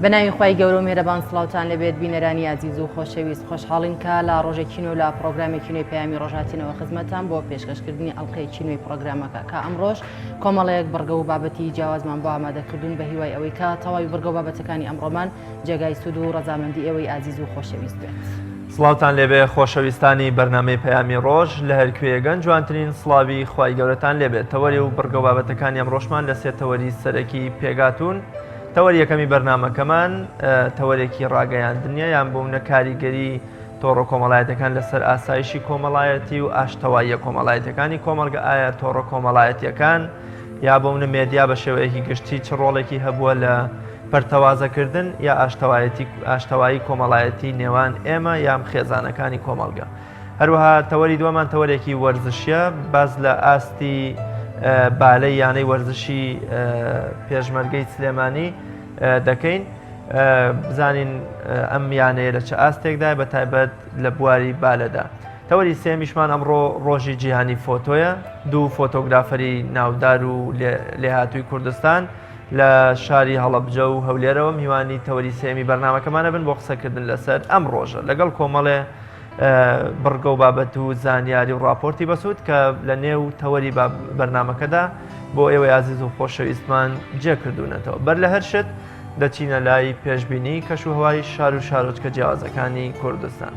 بەناوی خی گەورە و مێرەبان سڵاوتان لەبێت بینەرانی عزیز و خۆشەویست خۆشحاڵین کە لە ڕۆژێکین و لە پرۆگرامێکینەوەی پەیامی ڕۆژهاتینەوە خزمەتان بۆ پێشکەشکردنی ئەڵقەی چینوی پرۆگرامەکە کە ئەمڕۆژ کۆمەڵەیەک بڕگە و بابەتی جیاوازمان بۆ ئامادەکردوون بە هیوای ئەوەی کە تەواوی بڕگە و بابەتەکانی ئەمڕۆمان جێگای سود و ڕەزامەندی ئێوەی عزیز و خۆشەویست بێت. سڵاوتان لێبێ خۆشەویستانی بەرنامەی پەیامی ڕۆژ لە هەرکوێگەن جوانترین سڵاوی خی گەورەتان لێبێت. تەوەری و بڕگە و بابەتەکانی ئەمڕۆژمان لە سێ تەوەری سەرەکی پێگاتون. تەوەری یەکەمی بەرنامەکەمان تەوەرێکی ڕاگەیاندنیە یان بوونە کاریگەری تۆڕە کۆمەڵایەتەکان لەسەر ئاسایشی کۆمەڵایەتی و ئاشتەواییە کۆمەڵایەتەکانی کۆمەلگە ئایا تۆڕە کۆمەڵایەتیەکان یا بوونە مێدیا بە شێوەیەکی گشتی چ ڕۆڵێکی هەبووە لە پەرتەوازەکردن یا ئاشتەوایی کۆمەڵایەتی نێوان ئێمە یام خێزانەکانی کۆمەلگە. هەروەها تەوەری دووەمان تەوەرێکی وەرزشیە باز لە ئاستی بالەی یانەی وەرزشی پێشمەرگەی سلێمانی دەکەین بزانین ئەم یانەیە لە چه ئاستێکدا بە تایبەت لە بواری بالەدا. تەوەری سێمیشمان ئەمڕۆ ڕۆژی جیهانی فۆتۆیە. دوو فۆتۆگرافەری ناودار و لێهاتووی کوردستان لە شاری هەڵەبجە و هەولێرەوە میوانی تەوەری سێمی بەرنامەکەمانە بن بۆ قسەکردن لەسەر ئەم ڕۆژە لەگەڵ کۆمەڵێ بڕگە و بابەت و زانیاری و راپۆرتی بەسوود کە لە نێو تەوەری بەرنامەکەدا بۆ ئێوەی عزیز و خۆشەویستمان جێکردوونەتەوە. بەر لە هەر شت دەچینە لای پێشبینی کەش و هەوای شار و شارۆچکە جیاوازەکانی کوردستان.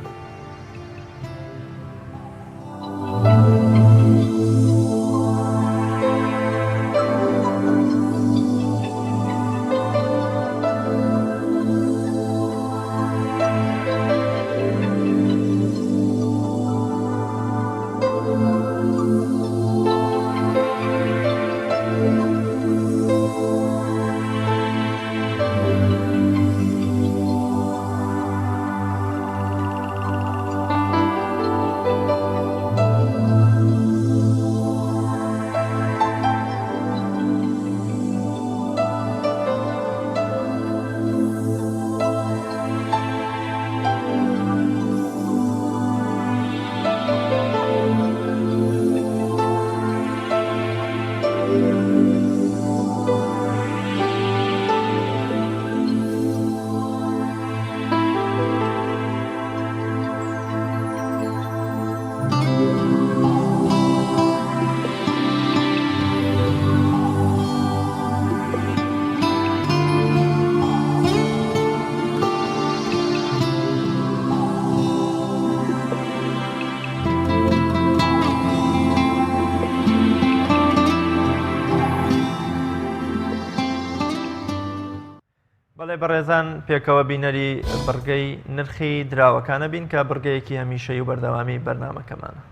بەڕێزان پێکەوە بینەری بڕگەی نرخی دراوەکانە بین کە بڕگەیەکی هەمیشەی و بەردەوامی بەرنامەکەمانە.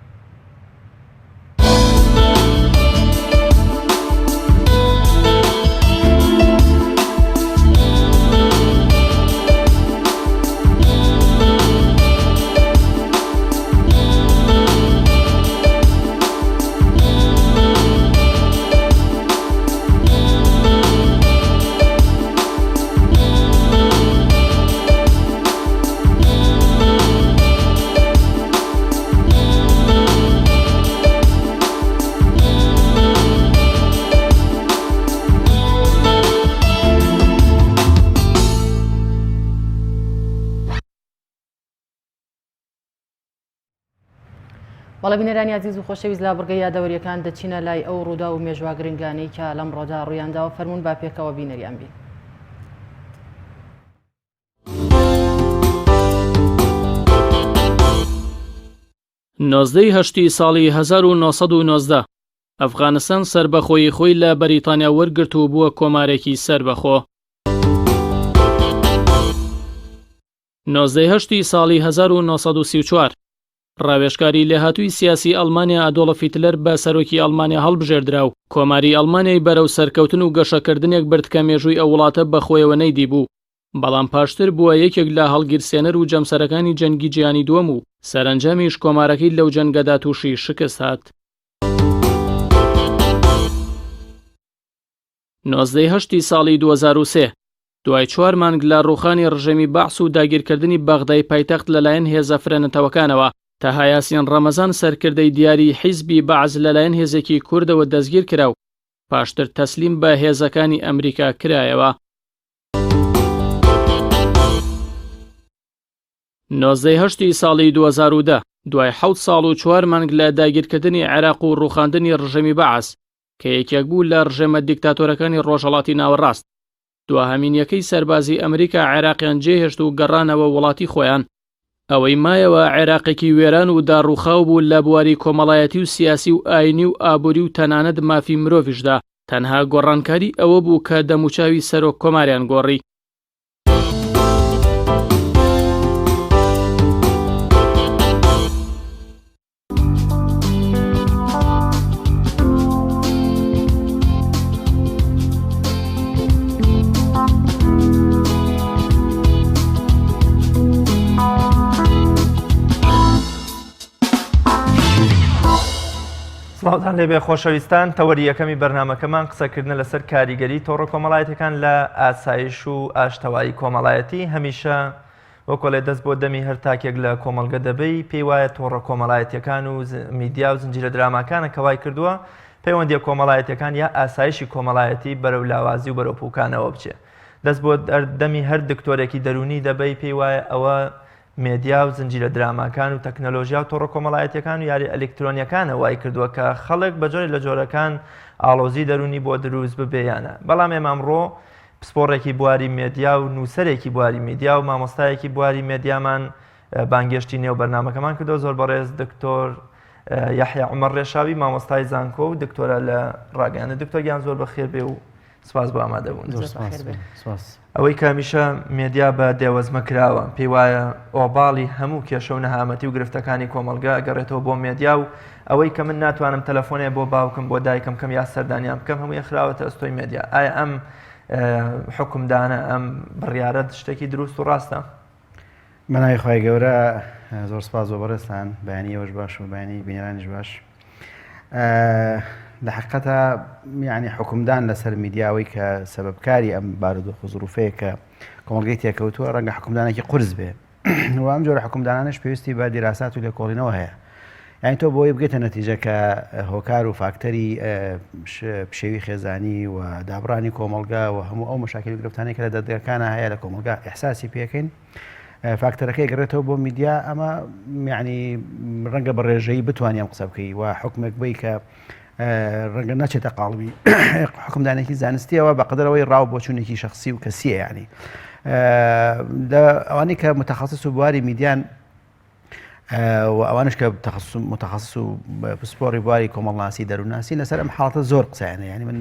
وەڵە بینەرانی عزیز و خۆشەویست لا بڕگەی یادەوەریەکان دەچینە لای ئەو ڕوودا و مێژوا گرنگانەی کە لەم ڕۆدا ڕوویانداوە فەرموون با پێکەوە بینەریان بین. نۆزدەی هەشتی ساڵی 1990 ئەفغانستان سەربەخۆیی خۆی لە بەریتانیا وەرگرت و بووە کۆمارێکی سەربەخۆ. نۆزدەی هەشتی ساڵی 1934 ڕاوێژکاری لێهاتووی سیاسی ئەڵمانیا ئادۆڵف هیتلەر بە سەرۆکی ئەڵمانیا هەڵبژێردرا و کۆماری ئەڵمانیای بەرەو سەرکەوتن و گەشەکردنێک برد کە مێژووی ئەو وڵاتە بەخۆیەوە نەیدی بوو. بەڵام پاشتر بووە یەکێک لە هەڵگیرسێنەر و جەمسەرەکانی جەنگی جیهانی دووەم و سەرنجامیش کۆمارەکەی لەو جەنگەدا تووشی شکست هات. نۆزدەی هەشتی ساڵی 2003 دوای 4 مانگ لە ڕووخانی ڕژێمی بەعس و داگیرکردنی بەغدای پایتەخت لەلایەن هێزە فرێنەتەوەکانەوە تەها یاسین ڕەمەزان سەرکردەی دیاری حیزبی بەعز لەلایەن هێزێکی کوردەوە دەستگیر کرا و پاشتر تەسلیم بە هێزەکانی ئەمریکا کرایەوە. 1970 ساڵی 2010 دوای 7 ساڵ و 4 مانگ لە داگیرکردنی عێراق و ڕوخاندنی ڕژەمی بەعەس کە یەکێک بوو لە ڕژێمە دیکتاتۆرەکانی ڕۆژهەڵاتی ناوەڕاست. دواهەمینیەکەی سەربازی ئەمریکا عێراقیان جێهێشت و گەڕانەوە وڵاتی خۆیان. ئەوەی مایەوە عێراقێکی وێران و داڕوخاو بوو لە بواری کۆمەڵایەتی و سیاسی و ئاینی و ئابووری و تەنانەت مافی مرۆڤیشدا. تەنها گۆڕانکاری ئەوە بوو کە دەموچاوی سەرۆک کۆماریان گۆڕی. سڵاوتان لێبێ خۆشەویستان، تەوەری یەکەمی بەرنامەکەمان قسەکردن لەسەر کاریگەری تۆڕە کۆمەڵایەتەکان لە ئاسایش و ئاشتەوایی کۆمەڵایەتی. هەمیشە وەکۆڵێ دەست بۆ دەمی هەر تاکێک لە کۆمەڵگە دەبەی پێی وایە تۆڕە کۆمەڵایەتیەکان و میدیا و زنجیرە دراماکانە کەوای کردووە پەیوەندیە کۆمەڵایەتیەکان یا ئاسایشی کۆمەڵایەتی بەرەو لاوازی و بەرەو پووکانەوە بچێ. دەست بۆ دەمی هەر دکتۆرێکی دەرونی دەبەی پێی وایە ئەوە مێدیا و زنجیرە دراماکان و تەکنەلۆژیا و تۆڕە کۆمەڵایەتیەکان و یاری ئەلکترۆنیەکانە وای کردووە کە خەڵک بە جۆرێک لە جۆرەکان ئاڵۆزی دەرونی بۆ دروست ببێیانە. بەڵام ئێمە ئەمڕۆ پسپۆڕێکی بواری مێدیا و نووسەرێکی بواری میدیا و مامۆستایەکی بواری مێدیامان بانگێشتی نێو بەرنامەکەمان کردەوە. زۆر بەڕێز دکتۆر یەحیا عومەر ڕێشاوی مامۆستای زانکۆ و دکتۆرە لە ڕاگەیاندە. دکتۆر زۆر بەخێر بێ و سپاس بۆ ئامادەبوون. ئەوەی کامیشە مێدیا بە دێوەزمە کراوە، پێی وایە ئۆباڵی هەموو کێشە و نەهامەتی و گرفتەکانی کۆمەلگا ئەگەڕێتەوە بۆ مێدیا و ئەوەی کە من ناتوانم تەلەفۆنێ بۆ باوکم بۆ دایکم کەم یا سەردانیان بکەم هەمووی خراوەتە ئەستۆی مێدیا. ئایا ئەم حکومدانە ئەم بڕیارە شتێکی دروست و ڕاستە؟ منای خۆی گەورە زۆر سپاس بۆ بەڕێستان، بەیانی ئەوەش باش و بەیانی بینەرانیش باش. لە حقیقەتە یعنی حکومدان لەسەر میدیاوەی کە سەبەبکاری ئەم بارودۆخ و زروفەیە کە کۆمەڵگەی تێکەوتووە ڕەنگە حکومدانێکی قورس بێ و ئەم جۆرە حکومدانانش پێویستی بە دیراسات و لێکۆڵینەوە هەیە. یعنی تۆ بۆی بگێتە نەتیجە کە هۆکار و فاکتەری پشێوی خێزانی و دابڕانی کۆمەڵگا و هەموو ئەو مشاکل و گرفتانەی کە لە دەردگاکانە هەیە لە کۆمەڵگا ئیحساسی پێکەین فاکتەرەکەی گەڕێتەوە بۆ میدیا. ئەمە یعنی ڕەنگە بە ڕێژەیی بتوانانی ئەم قسە بکەی و حکومێک بی کە ڕەنگە ناچێتە قاڵبی حکومدانێکی زانستیەوە بەقدرەوەی ڕاو بۆچوونێکی شخصی و کەسیە. ینی ئەوانەی کە متخصص و بواری میدیان و ئەوانش کە متخصص و پسپۆڕی بواری کۆمەڵناسی دەرووناسی لەسەر ئەم حاڵەتە زۆر قسەیانە. ینی من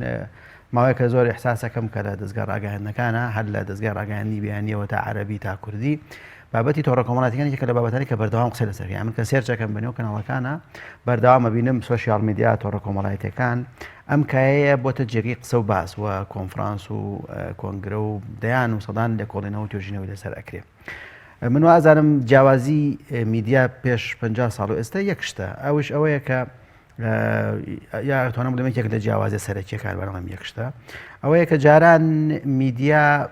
ماوەیە کە زۆر ئیحساسەکەم کە لە دەستگا ڕاگەیاندنەکانە هەر لە دەستگا ڕاگەیاندنی بیانیەوە تا عەرەبی تا کوردی بابەتی تۆڕە کۆمەڵایەتیەکانی کە لە بابەتانی کە بەردەوام قسە لەسەر من کە سێرچەکەم بنێو کەناڵەکانە بەردەوامە بینم سۆشیال میدیا تۆڕە کۆمەڵایەتیەکان ئەم کایەیە بۆتە جێگەی قسە و باس و کۆنفرانس و کۆنگرە و دەیان و سەدان لێکۆڵینەوە و توێژینەوەی لەسەر ئەکرێ. من وازانم جیاوازی میدیا پێش 50 ساڵ و ئێستا یەک شتە، ئەوش ئەوەیە کە یا توانم بڵێم یەکێک لە جیاوازە سەرەکیەکان بەڵام یەک شتە ئەوەیە کە جاران میدیا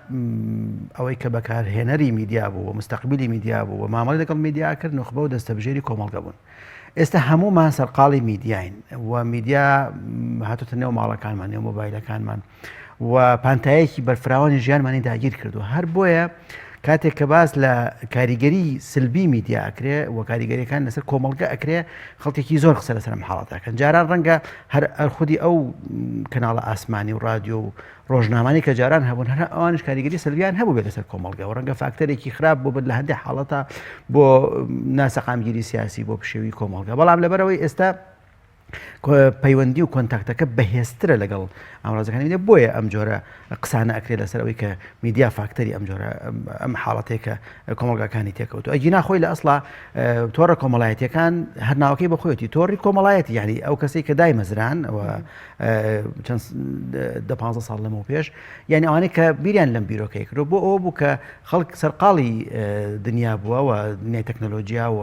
ئەوەی کە بەکارهێنەری میدیا بوو و مستەقبیلی میدیا بوو و مامەڵی لەگەڵ میدیا کرد نخبە و دەستەبژێری کۆمەڵگە بوون. ئێستا هەموومان سەرقاڵی میدیاین و میدیا هاتوتە نێو ماڵەکانمان نێو مۆبایلەکانمان و پانتایەکی بەرفراوانی ژیانمانی داگیر کردو. هەر بۆیە کاتێک کە باس لە کاریگەری سلبی میدیا ئەکرێ و کاریگەریەکان لەسەر کۆمەڵگە ئەکرێ خەڵکێکی زۆر قسە لەسەر حاڵاتەکەن. جاران ڕەنگە هەر خودی ئەو کەناڵە ئاسمانی و رادیۆ و ڕۆژنامانی کە جاران هەبوون هەر ئەوانش کاریگەری سلبیان هەبوو بێت لەسەر کۆمەڵگە و ڕەنگە فاکتەرێکی خراپ بوو لە هەندێک حاڵەتە بۆ ناسەقامگیری سیاسی بۆ پشێوی کۆمەڵگە. بەڵام لەبەرەوەی ئێستا پەیوەندی و کۆنتاکتەکە بەهێزترە لەگەڵ ئامڕازەکانی بۆیە ئەم جۆرە قسانە ئەکرێت لەسەرەوەی کە میدیا فاکتەری ئەم جۆرە ئەم حاڵەتێکە کۆمەڵگەکانی تێکەوتو. ئەگینا خۆی لە ئەسڵا تۆڕە کۆمەڵایەتیەکان هەر ناوەکەی بەخۆیەتی تۆڕی کۆمەڵایەتی، یعنی ئەو کەسەی کە دای مەزران و چەند 15 ساڵ لەمەوە پێش یعنی ئەوانەی کە بیریان لەم بیرۆکەی کرد بۆ ئەوە بوو کە خەڵک سەرقاڵی دنیا بووە و دنیای تەکنۆلۆژیا و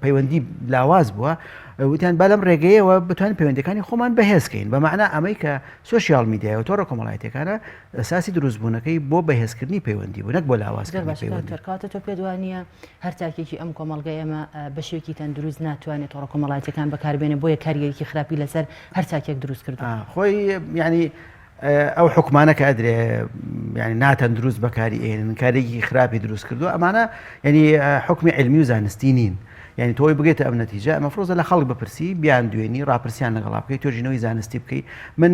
پەیوەندی لاواز بووە وتیان با لەم ڕێگەیەوە بتوانین پەیوەندیەکانی خۆمان بەهێزکەین بەمەعنا ئەمەی کە سۆشیال میدیا و تۆڕە کۆمەڵایەتیەکانە ئەساسی دروستبوونەکەی بۆ بەهێزکردنی پەیوەندی بوو نەک بۆ لاوازکردنی پەیوەندی. کاتە تۆ پێت وانە هەر تاکێکی ئەم کۆمەڵگە ئێمە بە شێوەیەکی تەندروست ناتوانێت تۆڕە کۆمەڵایەتیەکان بەکاربێنێ بۆیە کاریگەریەکی خراپی لەسەر هەر تاکێک دروست کردو. خۆی یعنی ئەو حکومانە کە ئەدرێ ینی ناتەن دروست بەکاری ئێنن کارێکی خراپی دروست کردو ئەمانە ینی حکمی علمی و زانستی نین یعنی تۆی بگێتە ئەم نەتیجە ئەمە فرۆزە لە خەڵک بپرسی بیان دوێنی ڕاپرسیان لەگەڵا بکەیت تۆژینەوەی زانستی بکەیت من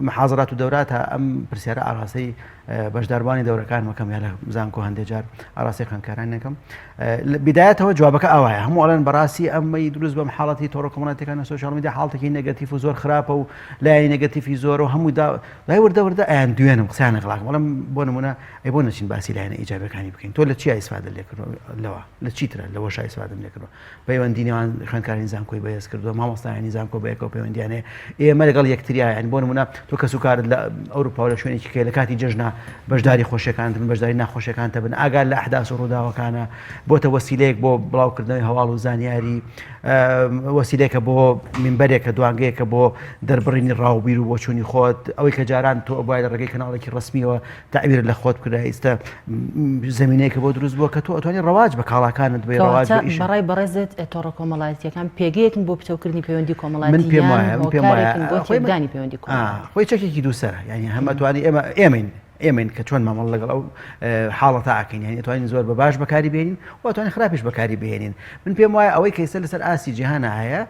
محاضرات و دەورات ئەم پرسیارە ئاڕاستەی بەشداروانی دەورەکان مەکەم یا لە زانکۆ هەندێک جار ئاڕاستی خوێندکاران نەکەم بدایەتەوە جوابەکە ئەوایە هەموو ئەڵێن بەڕاستی ئەمەی دروست بەم حاڵەتی تۆڕە کۆمەڵایەتەکان لە سۆشیاڵ میدیا حاڵەتێکی نەگەتیڤ و زۆر خراپە و لای نەگەتیڤی زۆر و هەموو لای وردە ئایان دوێنم قسەیان نەگەڵاکەم بەڵام بۆ نمونە ئەی بۆ نەچین باسی لایەنە ئیجابەکانی بکەین تۆ لە چی ئیسفادە لێکردەوە لە چیترە لەوەش ئیسفادەم لێکردەوە پەیوەندی نێوان خوێندکارانی زانکۆی بەهێز کردووە مامۆستایانی زانکۆ بە یەکەوە پەیوەندیانێ ئێمە لەگەڵ یەکتریایە بۆ نمونە تۆ کەسوکارت لە ئەوروپا و لە شوێنێکی کە لە کاتی جەژنا بەشداری خۆشیەکانتن بەشداری ناخۆشیەکانتە بن ئاگال لە ئەحداث و ڕووداوەکانە بۆتە وەسیلەیەک بۆ بڵاوکردنەوەی هەواڵ و زانیاری وەسیلەیەکە بۆ منبەرێکە دوانگەیەکە بۆ دەربڕینی ڕاوبیر و بۆچوونی خۆت ئەوەی کە جاران تۆ بای لە ڕێگەی کەناڵێکی ڕسمیەوە تعبیر لە خۆت بکرا ئێستا زمینەیەکە بۆ دروست بووە کە تۆ ئەتوانێت ڕەواج بە کاڵاکانت بێ ڕەواج بە ئیش بەڕای بەڕێزت تۆڕە کۆمەڵایەتیەکان پێگەیەکن بۆ پچەوکردنی پەیوەندی کۆمەڵایەتی من پێم وایە بۆ تێدانی پەیوەندی کۆمەڵایەتی خۆی چەکێکی دووسەرە یعنی هەمەتوانی ئێمەین کە چۆن مامەڵ لەگەڵ ئەو حاڵەتە ئاکەین یعنی ئەتوانین زۆر بە باش بەکاری بێنین و ئەتوانین خراپیش بەکاری بێنین من پێم وایە ئەوەی کە ئێستا لەسەر ئاسی جیهانە هەیە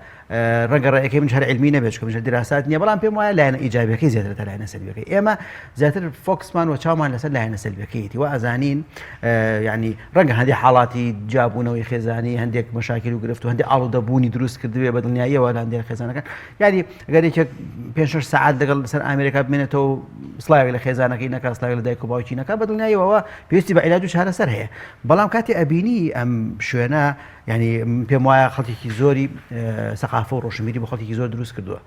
ڕەنگە ڕێیەکەی من هەر علمی نەبێت چکە دراسات نییە بەڵام پێم وایە لایەنە ئیجابیەکەی زیاترە تا لایەنە سەلبیەکەی ئێمە زیاتر فۆکسمان و چاومان لەسەر لایەنە سەلبیەکەیەتی و ئەزانین یعنی ڕەنگە هەندێک حاڵاتی جابوونەوەی خێزانی هەندێک مەشاکل و گرفت و هەندێک ئاڵودەبوونی دروست کردوێ بە دڵنیاییەوە لە هەندێک خێزانەکان یعنی ئەگەر یەکێک 5-6 ساعات لەگەڵ سەر ئامریکا بمێنێتەوە سڵاوێک لە خێزانەکەی نەکات سڵاوێک لە دایک و باوکی نەکات بە دڵنیاییەوە پێویستی بە عیلاج و چارەسەر هەیە بەڵام کاتی ئەبینی ئەم شوێنە ینی پێم وایە خەڵکێکی زۆری سەقافە و ڕۆشنبیری بۆ خەڵکی زۆر دروست کردووە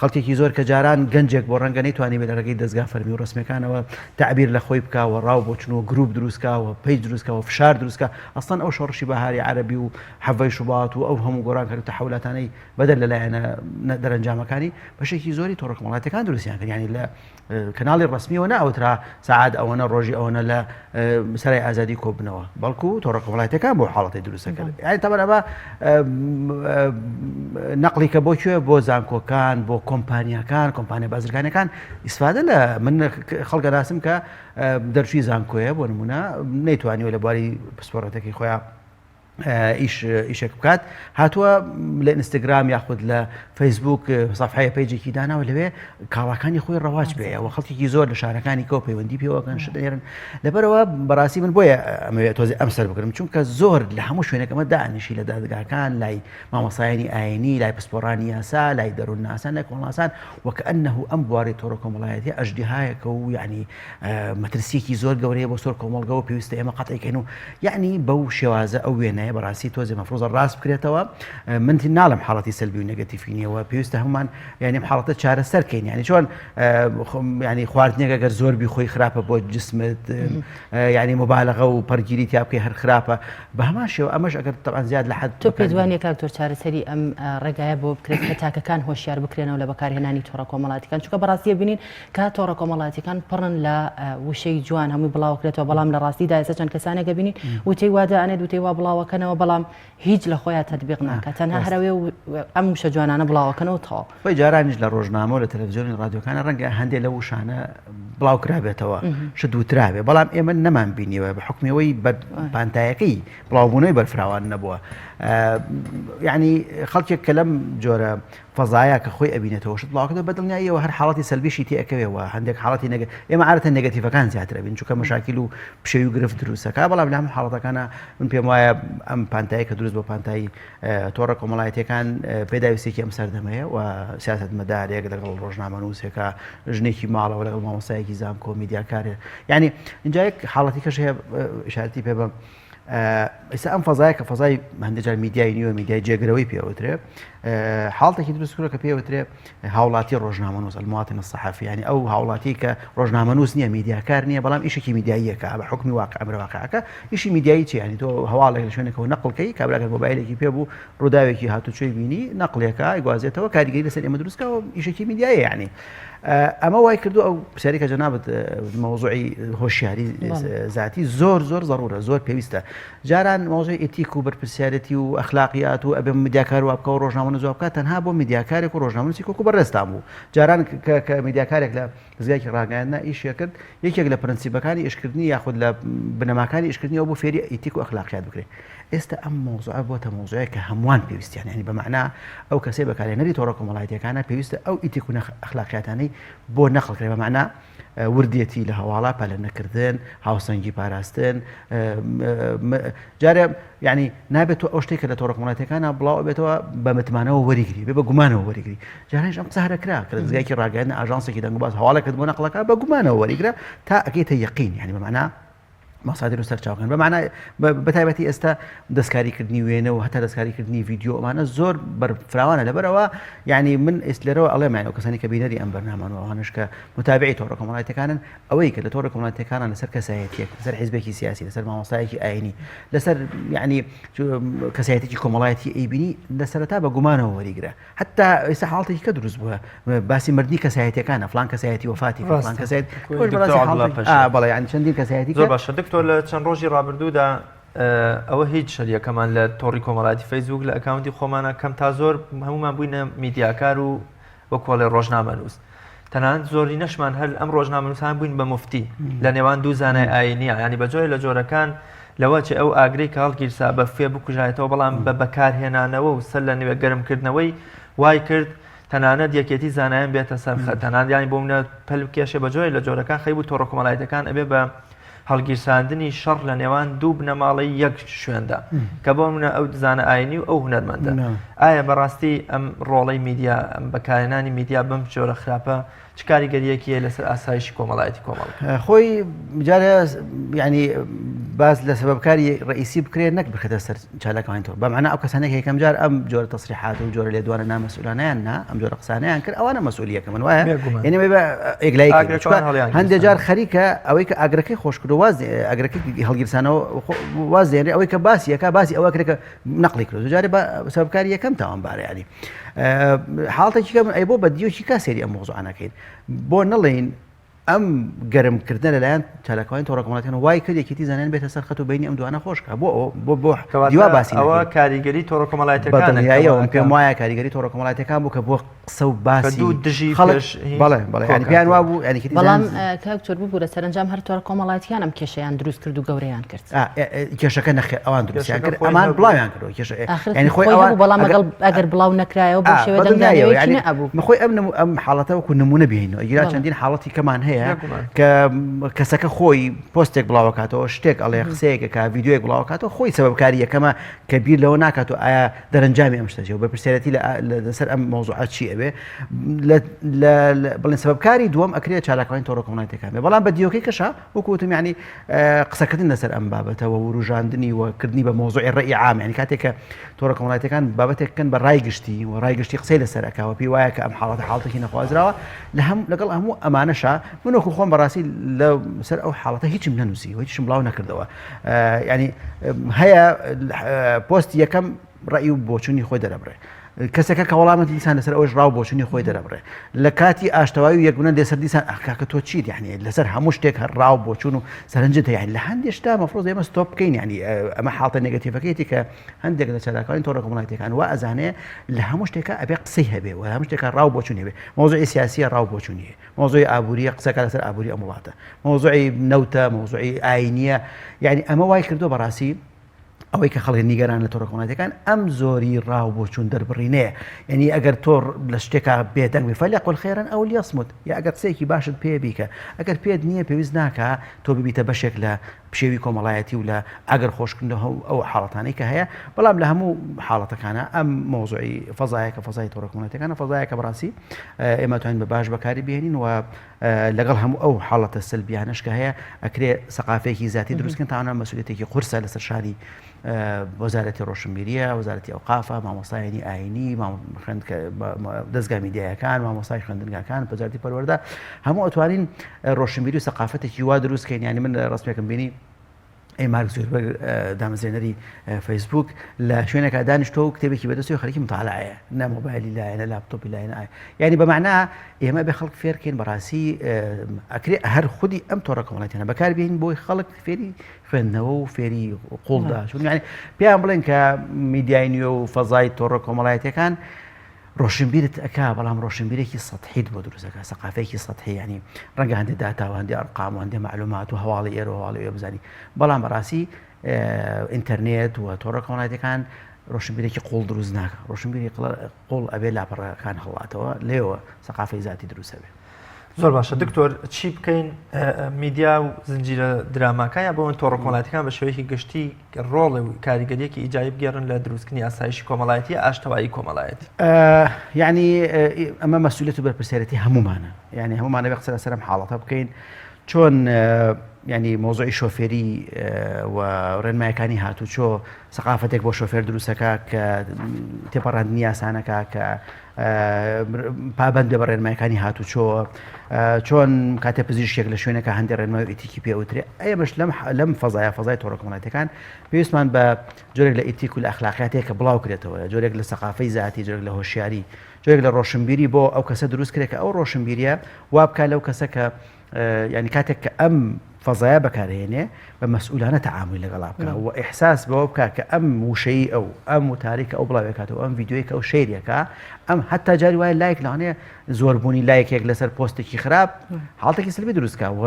خەڵکێکی زۆر کە جاران گەنجێک بۆ ڕەنگە نەیتوانێت بە لەرەگەی دەستگا فەرمی و ڕسمیەکانەوە تعبیر لە خۆی بکاوە ڕاو بۆچنەوە گروپ دروستکاوە پەیج دروستکەوە فشار دروستکە ئەستان ئەو شۆڕشی بەهاری عەرەبی و حەڤەی شوبات و ئەو هەموو گۆڕان کردو تەحولاتانەی بەدەر لەلایەنە دەرەنجامەکانی بەشێکی زۆری تۆڕە کۆمەڵایەتیەکان دروستیان کرد ینی لە کەناڵی ڕسمیەوە نەئەوترا سەعات ئەوەنە ڕۆژی ئەوەنە لە سەرای ئازادی کۆبنەوە بەڵکو تۆڕە کۆمەڵایەتیەکان بۆ حاڵەتی دروستە کرد یعنی تەبەن ئەمە نەقلی کە بۆ بۆ زانکۆکان بۆ کۆمپانیاکان کۆمپانیا بازرگانەکان ئیسفادە لە من خەڵکە ناسم کە دەرچووی زانکۆیە بۆ نمونە نەیتوانیوە لە بواری پسپۆڕەتەکەی خۆیان ئیشێک بکات هاتووە لە ئینستاگرام یاخود لە فەیسبوک سەفحەیە پەیجێکی داناوە لەوێ کاڵاکانی خۆی ڕەواج بێ و خەڵکێکی زۆر لە شارەکانی کەو پەیوەندی پێوەکەن شدێرن لەبەرەوە بەڕاستی من بۆیە ئەمەوێت تۆزی ئەم سەر بکرم چونکە زۆر لە هەموو شوێنەکەمە دانیشی لە دادگاکان لای مامۆسایانی ئاینی لای پسپۆڕانی یاسا لای دەروون ناسان لای کۆمەڵاسان وەکەئەنەهو ئەم بواری تۆڕە کۆمەڵایەتی ئەژدیهایەکە و یعنی مەترسیەکی زۆر گەورەیە بۆ سۆر کۆمەڵگە و پێویستە ئێمە قەتعیکەین و یعنی بەو شێوازە ئەو وێنەیە بەڕاستی تۆزی مەفروضە ڕاست بکرێتەوە من ناڵم حاڵەتی سەلبی و نەگەتیڤی نیەوە پێویستە هەمومان یعنی حاڵەتە چارەسەرکەین یعنی چۆن ینی خواردنێکە گەر زۆر بیخۆی خراپە بۆ جسمت یعنی مبالغە و پەرگیری تیا بکەی هەر خراپە بە هەمان شێوە ئەمەش ئەگەر تەبعاً زیاد لە حەد تۆ پێدوانێک کاکتۆر چارەسەری ئەم ڕێگایە بۆ بکرێت کە تاکەکان هۆشیار بکرێنەوە لە بەکارهێنانی تۆڕە کۆمەڵایەتیەکان چونکە بەڕاستی بینین کە تۆڕە کۆمەڵایەتیەکان پڕن لە وشەی جوان هەمووی بڵاوکرێتەوە بەڵام لە ڕاستیدا ئێستا چەند کەسانێکە بینین وتەی وا دەئەنێت وتەی وا بڵاوەکەنەوە بەڵام هیچ لە خۆیان تەطبیق ناکات تەنها هەروێ ئەم وشە جوانانە بڵاوەکەنەوە تەواو خۆی جارانیش لە ڕۆژنامە و لە تەلەڤیزیۆن ڕادیۆکانە ڕەنگە هەندێک لە وشانە بڵاو کرابێتەوە ش دووتراوێ بەڵام ئێمە نەمان بینیوە بە حکمەوەی پانتایەکەی بڵاوبوونەوەی بەرفراوان نەبووە یعنی خەڵکێک کە لەم جۆرە فەزایە کە خۆی ئەبینێتەوە شت بڵاوکردەوە بەدڵنیاییەوە هەر حاڵەتی سەلبیشی تێئەکەوێەوە هەندێک حاڵەتی ئێمە عادەتەن نێگەتیڤەکان زیاتر ئەبین چونکە مەشاکل و پشەوی و گرفت دروستەکە بەڵام لە هەموو حاڵەتەکانە من پێم وایە ئەم پانتایە کە دروست بۆ پانتایی تۆڕە کۆمەڵایەتیەکان پێداویستێکی ئەم سەردەمەیە و سیاسەتمەدارێک لەگەڵ ڕۆژنامە نووسێکە ژنێکی ماڵەوە لەگەڵ مامۆستایەکی زانکۆ میدیاکارێ یعنی اینجا یەک حاڵەتی کەش هەیە ئیشارەتی پێ بەم ئێستا ئەم فەزایە کە فەزای هەندێکجار میدیای نیوە میدیای جێگرەوەی پێوترێ حاڵتێکی دروست کردووە کە پێوترێ هاوڵاتی ڕۆژنامەنووس المواطن الصحفي ینی ئەو هاوڵاتی کە ڕۆژنامەنووس نییە میدیاکار نییە بەڵام ئیشێکی میدیاییەکە بە حکمی واقع ئەمر واقعەکە ئیشی میدیایی چی ینی تۆ هەواڵێک لە شوێنێکەوە نەقڵکەی کابراکە مۆبایلێکی پێ بوو ڕووداوێکی هاتوچۆی بینی نەقلێکە ئیگوازێتەوە کاریگەری لەسەر ئێمە دروستکەوە ئیشێکی میدیایە یعنی ئەمە وای کردو ئەو پرسیارێکە جەنابەت مەوزوعی هۆشیاری ذاتی زۆر ضرورە زۆر پێویستە جاران مەوزوعی ئێتیک و بەرپرسیارەتی و ئەخلاقیات و ئەبێ میدیاکار و بکە و ڕۆژنامە نووس بکات تەنها بۆ میدیاکارێک و ڕۆژنامەنووسی کۆکو بەڕێستان بوو جاران کە میدیاکارێک لە زیاکی ڕاگەیاندنا ئیشیە کرد یەکێک لە پرەنسیبەکانی ئیشکردنی یاخود لە بنەماکانی ئیشکردنی ئەو بۆ فێری ئێتیک و ئەخلاقیات بکرێت ئێستا ئەم مۆزوعە بۆتە مۆزوعەیە کە هەمووان پێویستیان ینی بەمەعنا ئەو کەسەی بەکارهێنەری تۆڕە کۆمەڵایەتیەکانە پێویستە ئەو ئیتیک و ئەخلاقیاتانەی بۆ نەخڵکرێ بەمەعنا وردێتی لە هەواڵا پەلە نەکردن هاوسەنگی پاراستن جارێ ینی نابێت ئەو شتێک کە لە تۆڕە کۆمەڵایەتیەکانە بڵاو بێتەوە بە متمانەوە وەریگری بێ بە گومانەوە وەریگری جارێش ئەم قسە هەرەکرا کە زگایکی ڕاگەیاندنە ئاژانسێکی دەنگباز هەواڵەکەت بۆ نەقڵەکە بە گومانەوە وەریگرە تا ئەگەیتە یەقین ینی بەمەعنا مەسادر و سەرچاوکەن بەمانە بەتایبەتی ئێستا دەستکاریکردنی وێنە و هەتا دەستکاریکردنی ڤیددیۆ ئەمانە زۆر بەرفراوانە لەبەرەوە ینی من ئێسلێرەوە ئەڵێمایەوە کەسانی کە بینەری ئەم بەرنامانەوە ئەوانش کە متابعی تۆڕە کۆمەڵایەتیەکانن ئەوەی کە لە تۆڕە کۆمەڵایەتیەکانە لەسەر کەسایەتیەک لەسەر حیزبێکی سیاسی لەسەر مامۆستایەکی ئاینی لەسەر ینی کەسایەتێکی کۆمەڵایەتی ئەیبینی لە سەرەتا بە گومانەوە وەریگرە حتا ئێستا حاڵەتێکی کە دروست بووە باسی مردنی کەسایەتیەکانە فلان کەسایەتی وفاتی فلان کەسایەت بەڵێ ینی چەندین کەسایەتی زۆر باشە دکتۆر لە چەند ڕۆژی ڕابردوودا ئەوە هیچ شەریەکەمان لە تۆڕی کۆمەڵایەتی فەیسبوک لە ئەکاونتی خۆمانە کەم تا زۆر هەمومان بووینە میدیاکار و وەکۆڵێ ڕۆژنامەنووس تەنانەت زۆری نەشمان هەر ئەم ڕۆژنامەنووسان بووین بە موفتی لە نێوان دوو زانای ئاینیە ینی بەجۆرە لە جۆرەکان لەوە چ ئەو ئاگرەی کە هەڵگیرسا بە فێ بکوژایەتەوە بەڵام بە بەکارهێنانەوە و سەر لە نوێ گەرمکردنەوەی وای کرد تەنانەت یەکێتی زانایان بێتە سەرخە تەنانەت ینی بۆ منە پەل کێشێ بەجۆرە لە جۆرەکان خەی بوو تۆڕە کۆمەڵایەتیەکان ئەبێ بە هەڵگیرساندنی شەڕ لە نێوان دوو بنەماڵی یەک شوێندا کە بۆ منە ئەو زانە ئاینی و ئەو هونەرمەندە ئایا بەڕاستی ئەم ڕۆڵەی میدیا بەکارهێنانی میدیا بەم جۆرە خراپە چ کاریگەریەکیە لەسەر ئاسایشی کۆمەڵایەتی کۆمەڵ خۆی جارە ینی باز لە سەبەبکاری ڕئیسی بکرێت نەک بخێتە سەر چالاکەوانیتەوە بەمعنە ئەو کەسانێک یەکەم جار ئەم جۆرە تەسریحات و جۆرە لێدوانە نامەسئولانیان نا ئەم جۆرە قسانیان کرد ئەوانە مەسئولیەکە من وایە یعنی بە ئێگلای هەندێک جار خەریکە ئەوەی کە ئاگرەکەی خۆشکرد و واز ئاگرەکەی هەڵگیرسانەوە واز دێنێ ئەوەی کە باسیەکە باسی ئەوە کرێکە نەقلی کرد جارێ بە سەبەبکاری یەکەم تاوانبارە ینی حاڵەتێکی کە ئەی بۆ بە دیۆکی کاسێری ئەم مۆزوعانەکەین بۆ نەڵێین ئەم گەرمکردنە لەلایەن چالاکەوانی تۆڕە کۆمەڵایەتیەکان وای کرد یەکێتی زانایان بێتە سەر خەت و بینی ئەم دوانە خۆشکە بۆ دیوا باسی ئەوە کاریگەری تۆڕە کۆمەڵایەتیەکان پێم وایە کاریگەری تۆڕە کۆمەڵایەتیەکان بوو کە بۆ قسە و باسی دوو دژی بەڵێ ینی پیان وا بوو ینی بەڵام کاکتۆر بوو لە سەرنجام هەر تۆڕە کۆمەڵایەتیان ئەم کێشەیان دروست کرد و گەورەیان کرد کێشەکە نەخێ ئەوان دروستیان کرد ئەمان بڵاویان کردەوە کێشە ینی خۆی بەڵام ئەگەر بڵاو نەکرایەوە بۆ شێوە دەنگدانەوەی نەبوو مخۆی ئەم حاڵەتە وەکو نمونە بینەوە ئیگرا چەندین حاڵەتی کەمان هەیە کە کەسەکە خۆی پۆستێک بڵاوکاتەوە شتێک ئەڵێ قسەیەکە کا ڤیددیۆیەک بڵاوکاتەوە خۆی سەبەبکاری یەکەمە کە بیر لەوە ناکات و ئایا دەرەنجامی ئەم شتەجێ و بە پرسیارەتی لەسەر ئەم مۆزوعات چی ئەبێ بڵێن سەبەبکاری دووەم ئەکرێت چالاکەوانی تۆڕە کۆمەڵایەتیەکان بێ بەڵام بە دیۆکەی کەشا وەکوتم ینی قسەکردن لەسەر ئەم بابەتەوە و ڕوژاندنی وکردنی بە مۆزوعی ڕێی عام ینی کاتێک کە تۆڕە کۆمەڵایەتیەکان بابەتێککەن بە ڕای گشتی و ڕای گشتی قسەی لەسەر ئەکاوە پێی وایە کە ئەم حاڵەتێکی نەخوازراوە لەگەڵ هەموو ئەمانەشا من وەکو خۆم بەڕاستی لە سەر ئەو حاڵەتە هیچم نەنووسی هیچم بڵاو نەکردەوە ینی هەیە پۆستی یەکەم ڕێی و بۆچوونی خۆی دەرەبڕێ کەسێکە کە وەڵامەتی دیسان لەسەر ئەوش ڕاو بۆچوونی خۆی دەرەبڕێ لە کاتی ئاشتەوایی و یەکبوونە لێسەر دیسان ئەکاکە تۆ چیت یعنی لەسەر هەموو شتێک هەر ڕاو بۆچوون و سەرنجت هەیە لە هەندێک شتا مەفرۆز ئێمە ستۆپ بکەین ینی ئەمە حاڵەتە نێگەتیڤەکەیەتی کە هەندێک لە چالاکەوانی تۆڕە کۆمەڵایەتیەکان وا ئەزانێ لە هەموو شتێکە ئەبێ قسەی هەبێ و هەموو شتێکە ڕاو بۆچوون هەبێ مۆزوعی سیاسیە ڕاو بۆچوونیە مۆزوعی ئابووریە قسەکە لەسەر ئابووری ئەم وڵاتە مۆزوعی نەوتە مۆزوعی ئاینیە یعنی ئەمە وای کردو بەڕاستی ئەوەی کە خەڵک نیگەران لە تۆڕە کۆمەڵایەتیەکان ئەم زۆری ڕاو بۆچوون دەربڕینەیە یعنی ئەگەر تۆ لە شتێکە بێدەنگ بێ فەلیقل خەیرەن ئەو لیەصمت یا ئەگەر قسەیەکی باشت پێ بیکە ئەگەر پێت نییە پێویست ناکە تۆ ببیتە بەشێک لە پشێوی کۆمەڵایەتی و لە ئەگەر خۆشکردنەوە ئەو حاڵەتانەی کە هەیە بەڵام لە هەموو حاڵەتەکانە ئەم مۆزوعی فەزایەکە فەزای تۆڕە کۆمەڵایەتیەکانە فەزایەکە بەڕاستی ئێمە توانین بە باش بەکاری بهێنین و لەگەڵ هەموو ئەو حاڵەتە سلبیانش کە هەیە ئەکرێ سەقافەیەکی زیاتی دروستکردن تاوانە مەسئولیەتێکی قورسە لەسەر شاری وەزارەتی ڕۆشنبیریە وەزارەتی ئەوقافە مامۆستایانی ئاینی دەستگا میدیایەکان مامۆستای خوێندنگاکان وەزارەتی پەروەردە هەموو ئەتوانین ڕۆشنبیری و سەقافەتێکی وا دروستکەین یعنی من ڕستمێکم بینی ئەی مارک زۆربەر دامەزرێنەری فەیسبوک لە شوێنێکا دانیشتۆ و کتێبێکی بەدەستەوە خەریکی مطالعەیە نە مۆبایلی لایە نە لاپتۆپی لایە نایە یعنی بەمعنە ئێمە بێ خەڵک فێرکەین بەڕاستی ئەکرێ هەر خودی ئەم تۆڕە کۆمەڵایەتیانە بەکاربێنین بۆی خەڵک فێری خوێندنەوە و فێری قوڵدا یعنی پێیان بڵێن کە میدیای نوێ و فەزای تۆڕە کۆمەڵایەتیەکان ڕۆشنبیرت ئەکا بەڵام ڕۆشنبیرێکی سەطحیت بۆ دروستەکە سەقافەیەکی سەطحی ینی ڕەنگە هەندێک داتا و هەندێک ئەرقام و هەندێک معلومات و هەواڵی ئێرە و هەواڵی ئێوە بزانی بەڵام بەڕاستی ئینتەرنێت و تۆڕە کۆمەڵایەتیەکان ڕۆشنبیرێکی قوڵ دروست ناکە ڕۆشنبیری قوڵ ئەبێ لاپەڕەکان هەڵاتەوە لێوە سەقافەی زیاتی دروستە بێ زۆر باشە دکتۆر چی بکەین میدیا و زنجیرە دراماکە بۆ ئەوەن تۆڕە کۆمەڵایەتیەکان بە شێوەیەکی گشتی ڕۆڵی و کاریگەریەکی ئیجابی بگێڕن لە دروستکردنی ئاسایشی کۆمەڵایەتی ئاشتەوایی کۆمەڵایەتی یعنی ئەمە مەسئولیەت و بەرپرسیارەتی هەمومانە یعنی هەمومانە بێ قسە لەسەر ئەم حاڵەتە بکەین چۆن ینی مۆزۆی شۆفێری و ڕێنمایەکانی هاتوچۆ سەقافەتێک بۆ شۆفێر دروستەکە کە تێپەڕاندنی یاسانەکە کە پابەندە بە ڕێنمایەکانی هاتوچۆ چۆن کاتێ پزیشکێک لە شوێنەکە هەندێک ڕێنمای و ئیتیکی پێوترێ ئەمەش لەم فەزای تۆڕە کۆمەڵایەتیەکان پێویستمان بە جۆرێک لە ئیتیک و لە ئەخلاقیاتێک کە بڵاو کرێتەوە جۆرێک لە سەقافەی زیاتی جۆرێک لە هۆشیاری جۆرێک لە ڕۆشنبیری بۆ ئەو کەسە دروست کرێت کە ئەو ڕۆشنبیریە وا بکات لەو کەسە کە ینی کاتێک کە ئەم فەزایە بەکارهێنێ بە مەسئولانە تەعاملی لەگەڵا بکە و ئیحساس بەوە بکات کە ئەم وشەی ئەو ئەم وتاریکە ئەو بڵاوێکاتەوە ئەم ڤیدیۆیکە ئەو شێریەکە ئەم حتا جاری وایە لایک لەوانەیە زۆربوونی لایکێک لەسەر پۆستێکی خراپ حاڵتێکی سلبی دروستکە و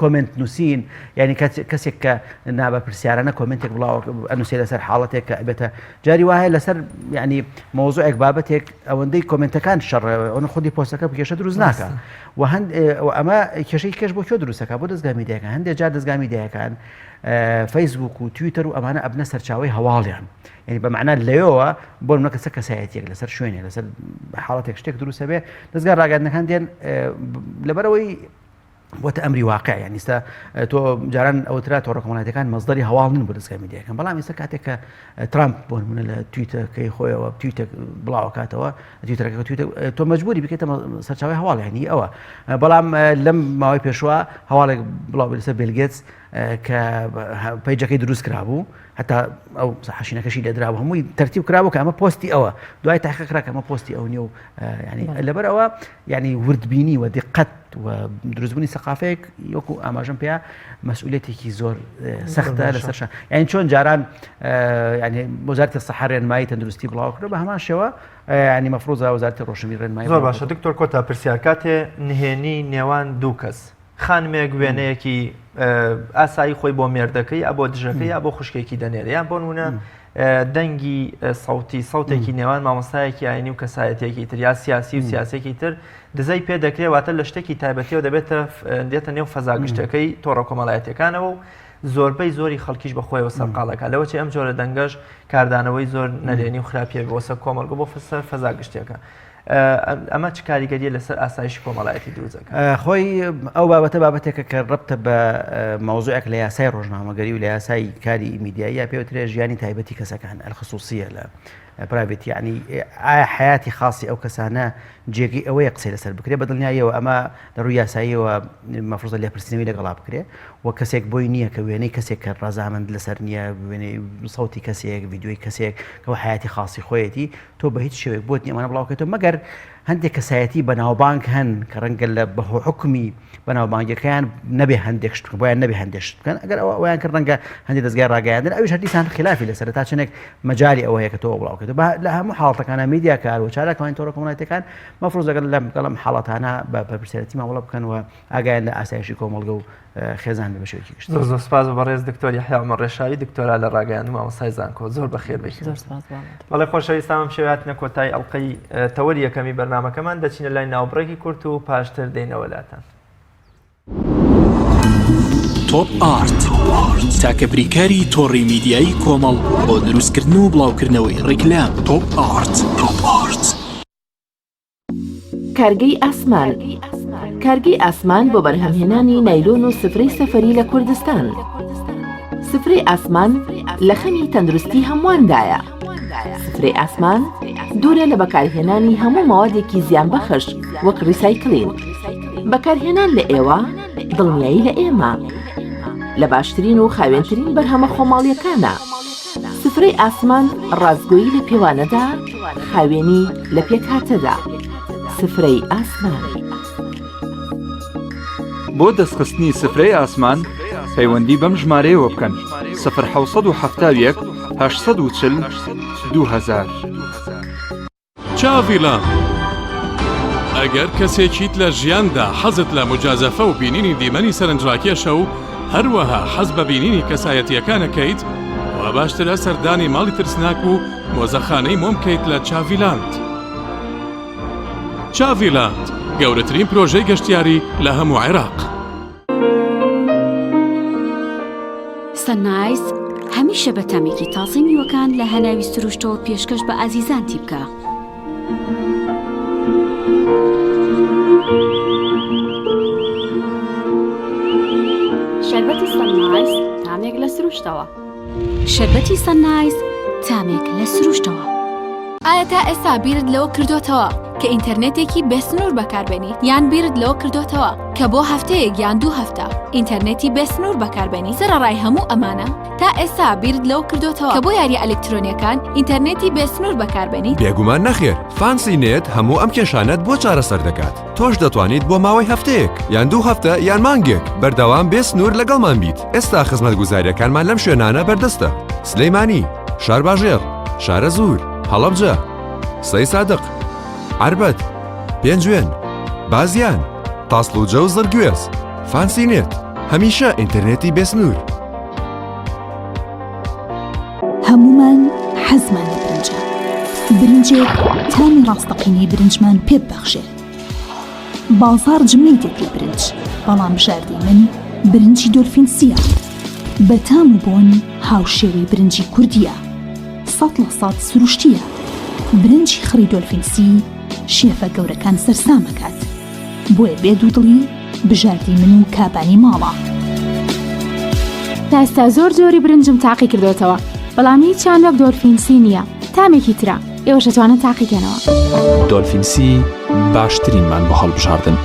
کۆمنت نووسین ینی کەسێک کە نابە پرسیارانە کۆمنتێک بڵاو ئەنووسێ لەسەر حاڵەتێک کە بێتە جاری وایە لەسەر ینی مۆزوعێک بابەتێک ئەوەندەی کۆمنتەکان شەڕ ئەوە خودی پۆستەکە بکێشە دروست ناکە و ئەمە کێشەی کەش بۆ کێ دروستەکە بۆ دەستگا میدیاکان هەندێک جار دەستگا میدیاکان فەیسبوک و تویتەر و ئەمانە ئەبنە سەرچاوی هەواڵیان ینی بەمعنە لەوەوە بۆ منە کەسە کەسایەتێک لەسەر شوێنێ لەسەر حاڵەتێک شتێک دروستە بێ دەستگا ڕاگەاندنەکان دێن لەبەرەوەی بۆتە ئەمری واقع یان ئێستا تۆ جاران ئەوترا تۆڕە کۆمەڵایەتیەکان مەزدەری هەواڵ نن بۆ دەستگا میدیاکان بەڵام ئێستا کاتێک کە ترامپ بۆ نمونە لە تویتەکەی خۆیەوە تویتە بڵاوکاتەوە تویتەکە تۆ مەجبوری بکەیتە سەرچاوی هەواڵ یانی ئەوە بەڵام لەم ماوەی پێشوە هەواڵێک بڵاو لەسەر بیل گێتس کە پەیجەکەی دروست کرابوو هەتا ئەو حەشینەکەشی لێدرا بوو هەمووی تەرتیب کرابوو کە ئەمە پۆستی ئەوە دوای تاقیق کرا کە ئەمە پۆستی ئەو نییە و ینی لەبەر ئەوە ینی وردبینی و دقت و دروستبوونی سەقافەیەک وەکو ئاماژەم پێیا مەسئولێتێکی زۆر سەختە لەسەرشان یعنی چۆن جاران ینی وەزارەتی سەحە ڕێنمایی تەندروستی بڵاو کرد بە هەمان شێوە ینی مەفرۆزە وەزارەتی ڕۆشنبیری ڕێنمایی زۆر باشە دکتۆر کۆتا پرسیار کاتێ نهێنی نێوان دوو کەس خانمێک وێنەیەکی ئاسایی خۆی بۆ مێردەکەی یا بۆ دژەکەی یا بۆ خوشکێکی دەنێرە یان بۆ نمونە دەنگی سەوتێکی نێوان مامۆستایەکی ئاینی و کەسایەتێکی تر یا سیاسی و سیاسێکی تر دزەی پێ دەکرێت واتە لە شتێکی تایبەتیەوە دێتە نێو فەزاگشتەکەی تۆڕە کۆمەڵایەتیەکانەوە و زۆربەی زۆری خەڵکیش بەخۆیەوە سەرقاڵەکە لەوەی ئەم جۆرە دەنگەش کاردانەوەی زۆر نەلێنی و خراپیە بۆسە کۆمەڵگە بۆ فەسەر فەزاگشتێکە ئەمە چ کاریگەریە لەسەر ئاسایشی کۆمەڵایەتی دروستەکە خۆی ئەو بابەتە بابەتێکە کە ڕەبتە بە مەوزوعێک لە یاسای ڕۆژنامەگەری و لە یاسای کاری میدیایی یا پێوترێ ژیانی تایبەتی کەسەکان الخصوصیە لە پرایڤێت یعنی ئایا حیاتی خاصی ئەو کەسانە جێگەی ئەوەیە قسەی لەسەر بکرێ بە دڵنیاییەوە ئەمە لەڕووی یاساییەوە مەفروضە لێپرسینەوەی لەگەڵا بکرێ و کەسێک بۆی نییە کە وێنەی کەسێک کە ڕازامەند لەسەر نییە وێنەی سەوتی کەسێک ڤیدیۆی کەسێک کەەوە حیاتی خاصی خۆیەتی تۆ بە هیچ شێوێک بۆت نیە ئەمانە بڵاوکەێتەوە مەگەر هەندێک کەسایەتی بەناوبانگ هەن کە ڕەنگە لە بەهۆ حکمی بەناوبانگەکەیان نەبێ هەندێک شت بۆیان نەبێ هەندێک شت بکەن ئەگەر ئەویان کرد ڕەنگە هەندێک دەستگای ڕاگەیاندن ئەویش هەردیسان خلافی لەسەر تا چنێک مەجای ئەوەیە کە تۆ بڵاوکەێتەوە لە هەموو حاڵەتەکانە میدیا کار و چارەکانی تۆڕە کۆمەڵایەتیەکان مەفروض ئەگەر لەم حاڵەتانە بە بەرپرسیارەتی ماوەڵە بکەن و ئاگایان لە ئاسایشی کۆمەڵگە و خێزان بە شێوەیەکی گشت. زۆر سپاس بە ڕێز دکتۆر یحیا عومەر ڕێشاوی دکتۆرا لە ڕاگەیاندن و مامۆستای زانکۆ زۆر بەخێر بێت. بەڵێ خۆشەویستانم شێواتنە کۆتای ئەڵقەی تەوەری یەکەمی بەرنامەکەمان دەچینە لای ناوبڕێکی کورت و پاشتر دێنەوە لاتان. تۆپ ئارت تاکە بریکاری تۆڕی میدیایی کۆمەڵ بۆ دروستکردن و بڵاوکردنەوەی ڕیکلام. تۆپ ئارت. کارگەی ئاسمان کارگەی ئاسمان بۆ بەرهەمهێنانی نایلۆن و سفرەی سەفەری لە کوردستان. سفرەی ئاسمان لە خەمی تەندروستی هەمواندایە. سفرەی ئاسمان دوورە لە بەکارهێنانی هەموو ماوەدێکی زیانبەخش وەک ڕیسایکلین. بەکارهێنان لە ئێوە دڵنیایی لە ئێمە. لە باشترین و خاوێنترین بەرهەمە خۆماڵیەکانە. سفرەی ئاسمان ڕازگۆیی لە پێوانەدا، خاوێنی لە پێکهاتەدا. سفرەی ئاسمان. بۆ دەستخستنی سفرەی ئاسمان پەیوەندی بەم ژمارەیەوە بکەن 1970 840 2000. چاڤیلاند. ئەگەر کەسێکیت لە ژیاندا حەزت لە مجازەفە و بینینی دیمەنی سەرنجڕاکێشە و هەروەها حەز بە بینینی کەسایەتیەکانەکەیت، وا باشترە سەردانی ماڵی ترسناک و مۆزەخانەی مۆم بکەیت لە چاڤیلاند. چاڤیلاند گەورەترین پرۆژەی گەشتیاری لە هەموو عێراق. سەنایز هەمیشە بە تەمێکی تازەی میوەکان لە هەناوی سروشتەوە پێشکەش بە ئازیزانتی بکە. شەربەتی سەنایز تامێک لە سروشتەوە. شەربەتی سەنایز تامێک لە سروشتەوە. ئایا تا ئێستا بیرت لەوە کردوتەوە کە ئینتەرنێتێکی بێسنوور بەکاربێنیت، یان بیرت لەوە کردوتەوە کە بۆ هەفتەیەک یان 2 هەفتە ئینتەرنێتی بێسنوور بەکاربێنی؟ سەرەڕای هەموو ئەمانە تا ئێستا بیرت لەوە کردوتەوە کە بۆ یاریە ئەلکترۆنیەکان ئینتەرنێتی بێسنوور بەکاربێنیت؟ بێگومان نەخێر. فانسی نێت هەموو ئەم کێشانەت بۆ چارەسەر دەکات. تۆش دەتوانیت بۆ ماوەی هەفتەیەک یان 2 هەفتە یان مانگێک بەردەوام بێسنوور لەگەڵمان بیت. ئێستا خزمەتگوزاریەکانمان لەم شوێنانە بەردەستە: سلەیمانی، شارباژێر، شارە زوور، هەڵەبجە، سەی سادق، عەربەت، پێنجوێن، بازیان، تاسڵوجە و زەرگوێز. فانسی نێت هەمیشە ئینتەرنێتی بێسنوور. هەمومان حەزمان لە برنجە. برنجێک تامی ڕاستەقینەی برنجمان پێ ببەخشێ. بازار جمەی دێت لە برنج، بەڵام بژاردەی من برنجی دۆلفینسیە. بە تام و بۆن هاوشێوەی برنجی کوردیە. 100% سروشتیە. برنجی خڕی دۆلفینسی شێفە گەورەکان سەرسامەکات. بۆیە بێدوودڵی بژاردەی من و کابانی ماڵە. تا ئێستا زۆر جۆری برنجم تاقی کردوتەوە، بەڵام هیچیان وەک دۆلفینسی نییە. تامێکی ترە ئێوەش دەتوانن تاقیکەنەوە. دۆلفینسی باشترینمان بۆ هەڵبژاردن.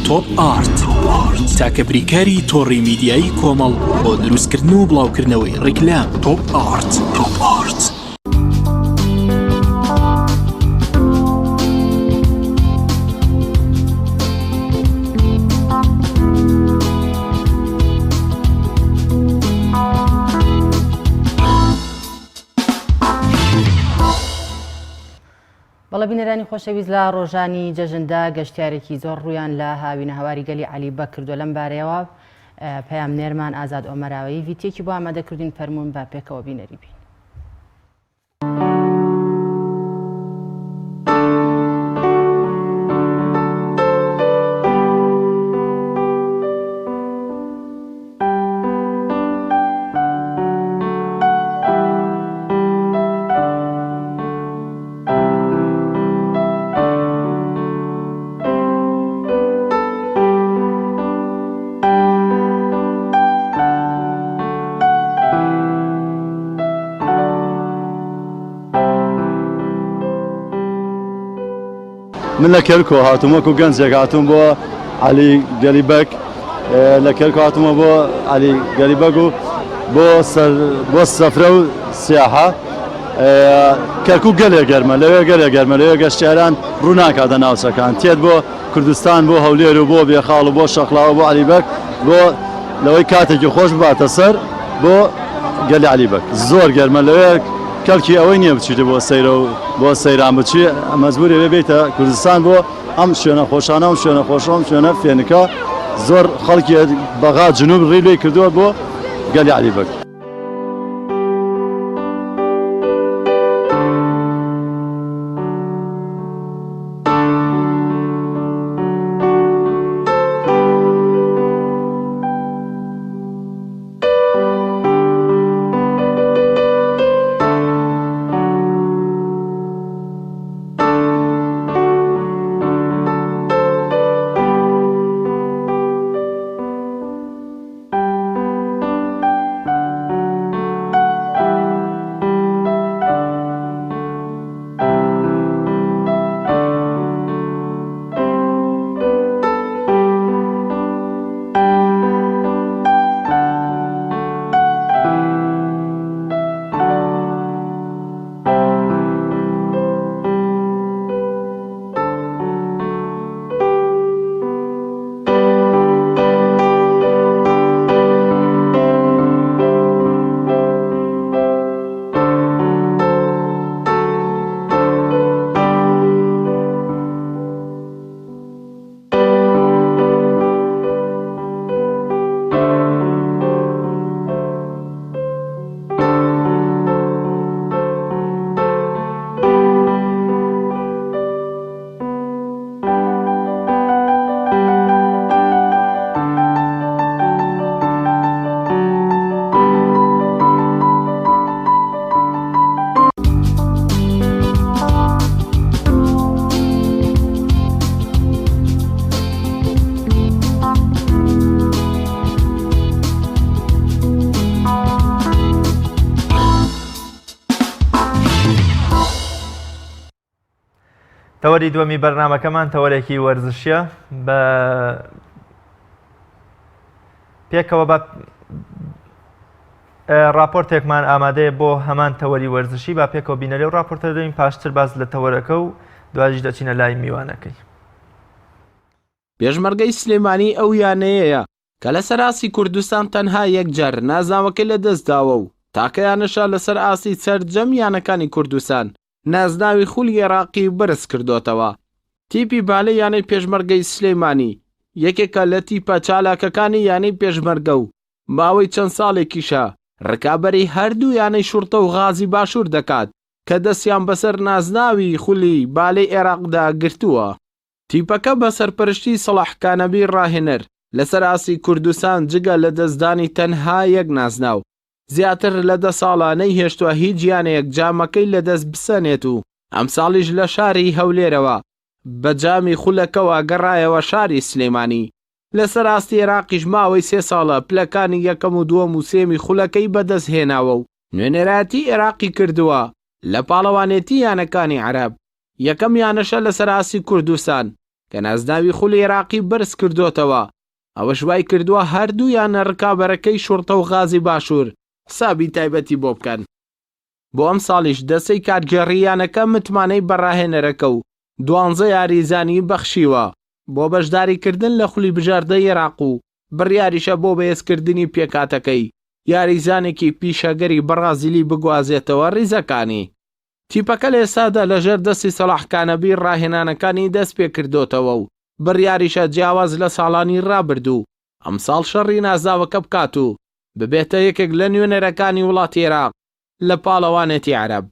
تۆپ ئارت تاکە بریکاری تۆڕی میدیایی کۆمەڵ بۆ دروستکردن و بڵاوکردنەوەی ڕیکلام. تۆپ ئارت. بەڵە بینەرانی خۆشەویست، لە ڕۆژانی جەژندا گەشتیارێکی زۆر ڕوویان لە هاوینە هەواری گەلی عەلیبەک کردو. لەم بارەیەوە پەیامنێرمان ئازاد ئۆمەراوی ڤیدیۆیەکی بۆ ئامادەکردین، فەرموون با پێکەوە بینەری بین. من لە کێرکۆ هاتووم، وەکو گەنجێک هاتووم بۆ عەلی گەلیبەک. لە کێرکۆ هاتوومە بۆ عەلی گەلیبەک و بۆ سەفرە و سیاحە. کەرکووک گەلێک گەرمە، لەوێ گەلێک گەرمە، لەوێ گەشتیاران ڕوو ناکاتە ناوچەکان. تێت بۆ کوردستان، بۆ هەولێر و بۆ بێخاڵ و بۆ شەقڵاوە، بۆ عەلیبەک، بۆ لەوەی کاتێکی خۆش بباتە سەر بۆ گەلی عەلیبەک. زۆر گەرمە، لەوێ کەلکی ئەوەی نییە بچیتە بۆ سەیرە و بۆ سەیران بچی، مەجبوری بێتە کوردستان بۆ ئەم شوێنە خۆشانە، ئەم شوێنە خۆشە، ئەم شوێنە فێنکە. زۆر خەڵکی بەغا جنوب ڕێی لێ کردووە بۆ گەلی عەلیبەک. تەوەری دووەمی بەرنامەکەمان تەوەرێکی وەرزشیە بە پێکەوە بە راپۆرتێکمان ئامادەیە بۆ هەمان تەوەری وەرزشی با پێکەوە بینەرێ و راپۆرتە دەین پاشتر باز لە تەوەرەکە و دوایش دەچینە لای میوانەکەی. پێشمەرگەی سلێمانی ئەو یانەیەیە کە لە سەراسی کوردستان تەنها یەکجار نازناوەکەی لە دەستداوە و تاکەیانەشە لەسەر ئاسی سەرجەم یانەکانی کوردستان نازناوی خولی عێراقی بەرز کردوتەوە. تیپی بالە یانەی پێشمەرگەی سلێمانی یەکێکە لە تیپە چالاکەکانی یانەی پێشمەرگە و ماوەی چەند ساڵێکیشە ڕکابەری هەردوو یانەی شورتە و غازی باشوور دەکات کە دەستیان بەسەر نازناوی خولی بالەی عێراقدا گرتووە. تیپەکە بە سەرپەرشتی سەلاح کانەبی ڕاهێنەر لەسەر ئاسی کوردستان جگە لە دەستدانی تەنها یەک نازناو زیاتر لە 10 ساڵە نەیهێشتووە هیچ یانەیەک جامەکەی لەدەست بسەنێت و ئەم ساڵیش لە شاری هەولێرەوە بە جامی خولەکەوە گەڕایەوە شاری سلێمانی. لەسەر ئاستی عێراقیش ماوەی 3 ساڵە پلەکانی یەکەم و دووەم و سێمی خولەکەی بەدەست هێناوە و نوێنەرایەتی عێراقی کردووە لە پاڵەوانێتی یانەکانی عەرەب. یەکەم یانەشە لەسەر ئاسی کوردستان کە نازناوی خولی عێراقی بەرز کردوتەوە. ئەوەش وای کردووە هەردوو یانە ڕکابەرەکەی شورتە و غازی باشوور سابی تایبەتی بۆ بکەن. بۆ ئەم ساڵیش دەستەی کارگێڕیانەکە متمانەی بەڕاهێنەرەکە و 12 یاریزانی بەخشیوە بۆ بەشداریکردن لە خولی بژاردەی عێراق و بڕیاریشە بۆ بەهێزکردنی پێکاتەکەی یاریزانێکی پیشەگەری بەرازیلی بگوازێتەوە ڕیزەکانی. تیپەکە لە ئێستادا لەژێر دەستی سەلاح کانەبی ڕاهێنانەکانی دەست پێ کردوتەوە و بڕیاریشە جیاواز لە ساڵانی ڕابردوو ئەم ساڵ شەڕی نازاوەکە بکات و ببێتە یەکێک لە نوێنەرەکانی وڵاتی عێراق لە پاڵەوانێتی عەرەب.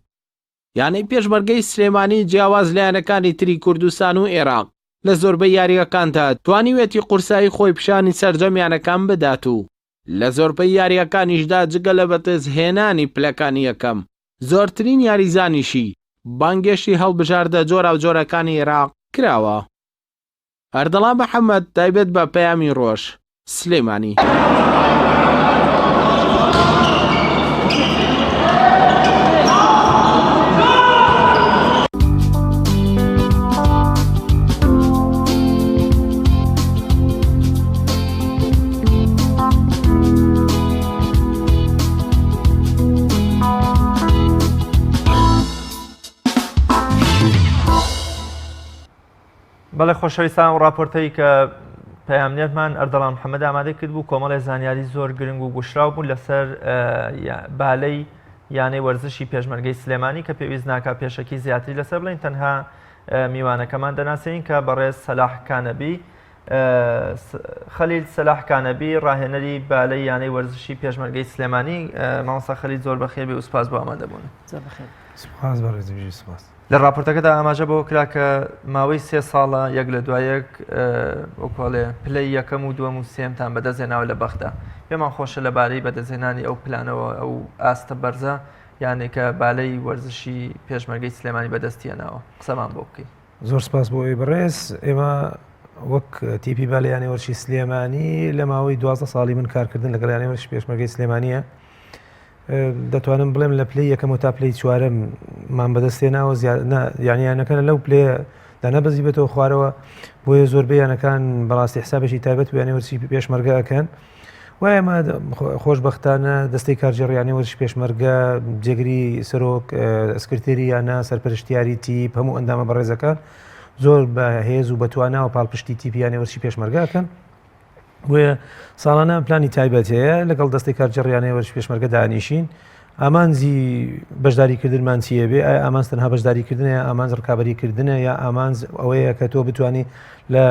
یانەی پێشمەرگەی سلێمانی جیاواز لە یانەکانی تری کوردستان و عێراق لە زۆربەی یاریەکاندا توانیوێتی قورسایی خۆی پیشانی سەرجەمیانەکان بدات و لە زۆربەی یاریەکانیشدا جگە لە بەدەستهێنانی پلەکانی یەکەم زۆرترین یاریزانیشی بانگێشی هەڵبژاردە جۆرا و جۆرەکانی عێراق کراوە. ئەردەڵا محەممەد تایبەت بە پەیامی ڕۆژ سلێمانی. بەڵێ خۆشەویستان و راپۆرتەی کە پەیامنێتمان ئەردەڵام محەممەد ئامادە کرد بوو کۆمەڵی زانیاری زۆر گرنگ و گوشراو بوو لەسەر بالەی یانەی وەرزشی پێشمەرگەی سلێمانی کە پێویست ناکات پێشەکی زیاتری لەسەر بڵین تەنها میوانەکەمان دەناسین کە بەڕێز سەلاح کانەبی خەلیل سەلاح کانەبی ڕاهێنەری بالەی یانەی وەرزشی پێشمەرگەی سلێمانی. مامۆستا خەلیل زۆر بەخێر بێ و سوپاس بۆ ئامادەبوون. سوپاس بەڕێزی سوپاس. لە راپۆرتەکەدا ئاماژە بۆ کرا کە ماوەی 3 ساڵە یەک لە دوایەک وەکڵێ پلەی یەکەم و دووەم و سێمتان بەدەستهێناوە لە بەخدا. پێمان خۆشە لەبارەی بەدەستهێنانی ئەو پلانەوە ئەو ئاستە بەرزە یانێکە بالەی وەرزشی پێشمەرگەی سلێمانی بەدەستیاناوە قسەمان بۆ بکەیت. زۆر سپاس بۆ ئەوی بەڕێز. ئێمە وەک تیپی بالەیانی وەرزشی سلێمانی لە ماوەی 12 ساڵی من کارکردن لەگەڵ یانەی وەرزشی پێشمەرگەی سلێمانیە دەتوانم بڵێم لە پلەی یەکەم و تا پلەی چوارەم مان بەدەستێناوە یانیانەکە لەو پلێ دانەبەزی بێتەوە خوارەوە بۆیە زۆربەی یانەکان بەڕاستی حسابێکی تایبەت و یانەی وەرزشی پێشمەرگەکەن. وای ئەمە خۆشبەختانە دەستەی کارجێڕیانی وەرزشی پێشمەرگە جێگری سەرۆک سکرتێری یانە سەرپەرشتیاری تیپ هەموو ئەندامە بەڕێزەکان زۆر بە هێز و بەتوانە و پاڵپشتی تیپی یانەی وەرزشی پێشمەرگەکەن. وێ ساڵانە پلانی تایبەت هەیە لەگەڵ دەستی کارجێڕیانەی وەرزشی پێشمەرگە دانیشین ئامانزی بەشداریکردنمان چیە بێ؟ ئایا ئامانز تەنها بەشداریکردنە یا ئامانز ڕکابەریکردنە یا ئامانز ئەوەیە کە تۆ بتوانانی لە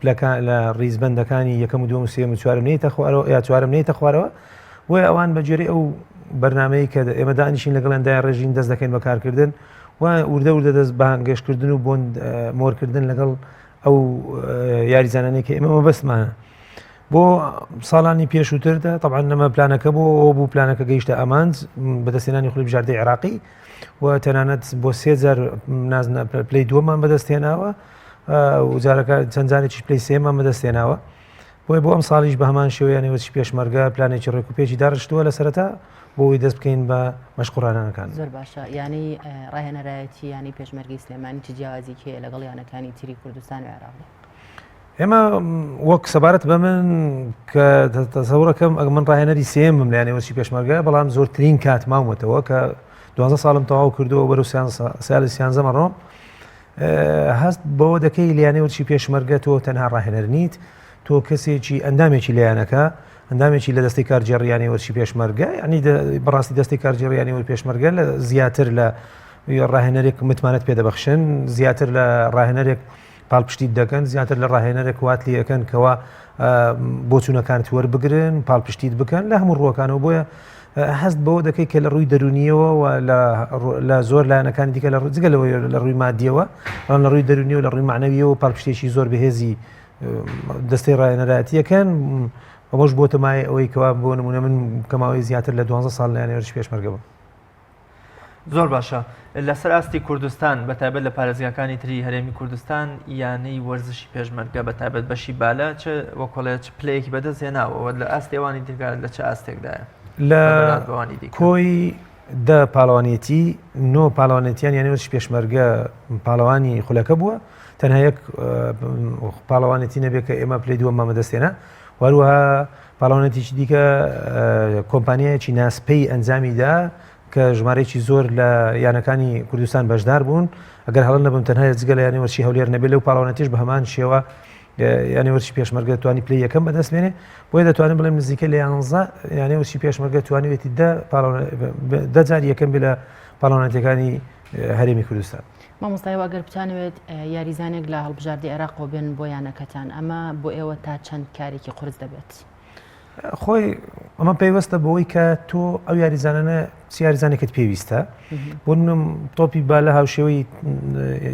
پلەکان لە ڕیزبەندەکانی یەکەم و دووەم و سێم و چوارم نەیتە خوارەوە یا چوارم نەیتە خوارەوە. وێ ئەوان بەجێری ئەو بەرنامەی کە ئێمە دانیشین لەگەڵ ئەندای ڕێژین دەست دەکەین بەکارکردن و وردە وردە دەست بانگەشتکردن و بۆ مۆرکردن لەگەڵ ئەو یاریزانانەی کە ئێمە مەبەستمانە. بۆ ساڵانی پێشووتردا طبعا نەمە پلانەکە بۆ ئەو بوو پلانەکە گەیشتە ئەمانز بەدەستێنانی خولی بژاردەی عێراقی و تەنانەت بۆ 3000 پلەی دووەمان بەدەستێناوە و چەند جارێکیش پلەی سێمان بەدەستێناوە. بۆی بۆ ئەم ساڵیش بە هەمان شێوەیانی وەرزشی پێشمەرگە پلانێکی ڕێکوپێکی داڕشتووە لە سەرەتا بۆی دەست بکەین بە مەشقڕانەکان. زۆر باشە، ینی ڕاهێنەرایەتی ینی پێشمەرگی سلێمانی چ جیاوازی کێ لەگەڵ یانەکانی تری کوردستان و عێراق؟ ئێمە وەک سەبارەت بە من کە تەسەوڕەکەم ئەگە من ڕاهێنەری سێم بم لە یانێوەرچی پێشمەرگە، بەڵام زۆرترین کات ماومەتەوە کە 12 ساڵم تەواو کردووە بەرەو ساڵی 13 مەڕۆم. هەست بەوە دەکەی لە یانێوەرچی پێشمەرگە تۆ تەنها ڕاهێنەر نیت، تۆ کەسێکی ئەندامێکی لایەنەکە، ئەندامێکی لە دەستی کارجێڕیانی وەرچی پێشمەرگە، ینی بەڕاستی دەستی کارجێڕیانی وەر پێشمەرگە لە زیاتر لە ڕاهێنەرێک متمانەت پێدەبەخشن، زیاتر لە ڕاهێنەرێک پاڵپشتیت دەکەن، زیاتر لە ڕاهێنەرێک واتلی ئەەکەن کەوا بۆچوونەکانت وەربگرن، پاڵپشتیت بکەن لە هەموو ڕووەکانەوە. بۆیە هەست بەوە دەکەی کە لە ڕووی دەرونیەوە و لە زۆر لایەنەکانی دیکە جگە لە ڕووی مادیەوە، لە ڕووی دەرونیەوە لە ڕووی معنەویەوە پاڵپشتێکی زۆر بەهێزی دەستەی ڕاهێنەرایەتیەکەن. ئەوەش بۆ تەمای ئەوەی کەوا بۆ نمونە من کەماوەی زیاتر لە 12 ساڵ لە یانێوەرچی پێشمەرگە بووم. زۆر باشە. لەسەر ئاستی کوردستان بەتایبەت لە پارێزگاکانی تری هەرێمی کوردستان یانەی وەرزشی پێشمەرگە بەتایبەت بەشی بالە چ وەکۆڵێت پلەیەکی بەدەستێناوە لە ئاستی ئەوانی دیگە لە چه ئاستێکدایە؟ لە کۆی دە پاڵەوانێتی نۆ پاڵەوانێتیان یانێوەرچی پێشمەرگە پاڵەوانی خولەکە بووە، تەنها یەک پاڵەوانێتی نەبێت کە ئێمە پلەی دووەم مامەدەستێنە. وەروەها پاڵەوانێتیی دیکە کۆمپانیایەکی ناسپەی ئەنجامیدا کە ژمارەیەکی زۆر لە یانەکانی کوردستان بەشدار بوون. ئەگەر هەڵە نەبم تەنها جگە لە یانێوەرچی هەولێر نەبێت لەو پاڵەوانێتیش بە هەمان شێوە یانێوەرچی پێشمەرگە توانی پلەی یەکەم بەدەست بێنێ. بۆیە دەتوانم بڵێم نزیکە لە 11 یانێوەرچی پێشمەرگە توانێتی دە جار یەکەم بێ لە پاڵەوانێتیەکانی هەرێمی کوردستان. مامۆستایەوە ئەگەر بتانەوێت یاریزانێک لە هەڵبژاردی عێراقەوە بێن بۆ یانەکەتان، ئەمە بۆ ئێوە تا چەند کارێکی قورس دەبێت؟ خۆی ئەمە پێیوەستە بەوەی کە تۆ ئەو یاریزانانە یاریزانێکت پێویستە بۆ منم تۆپی با لە هاوشێوەی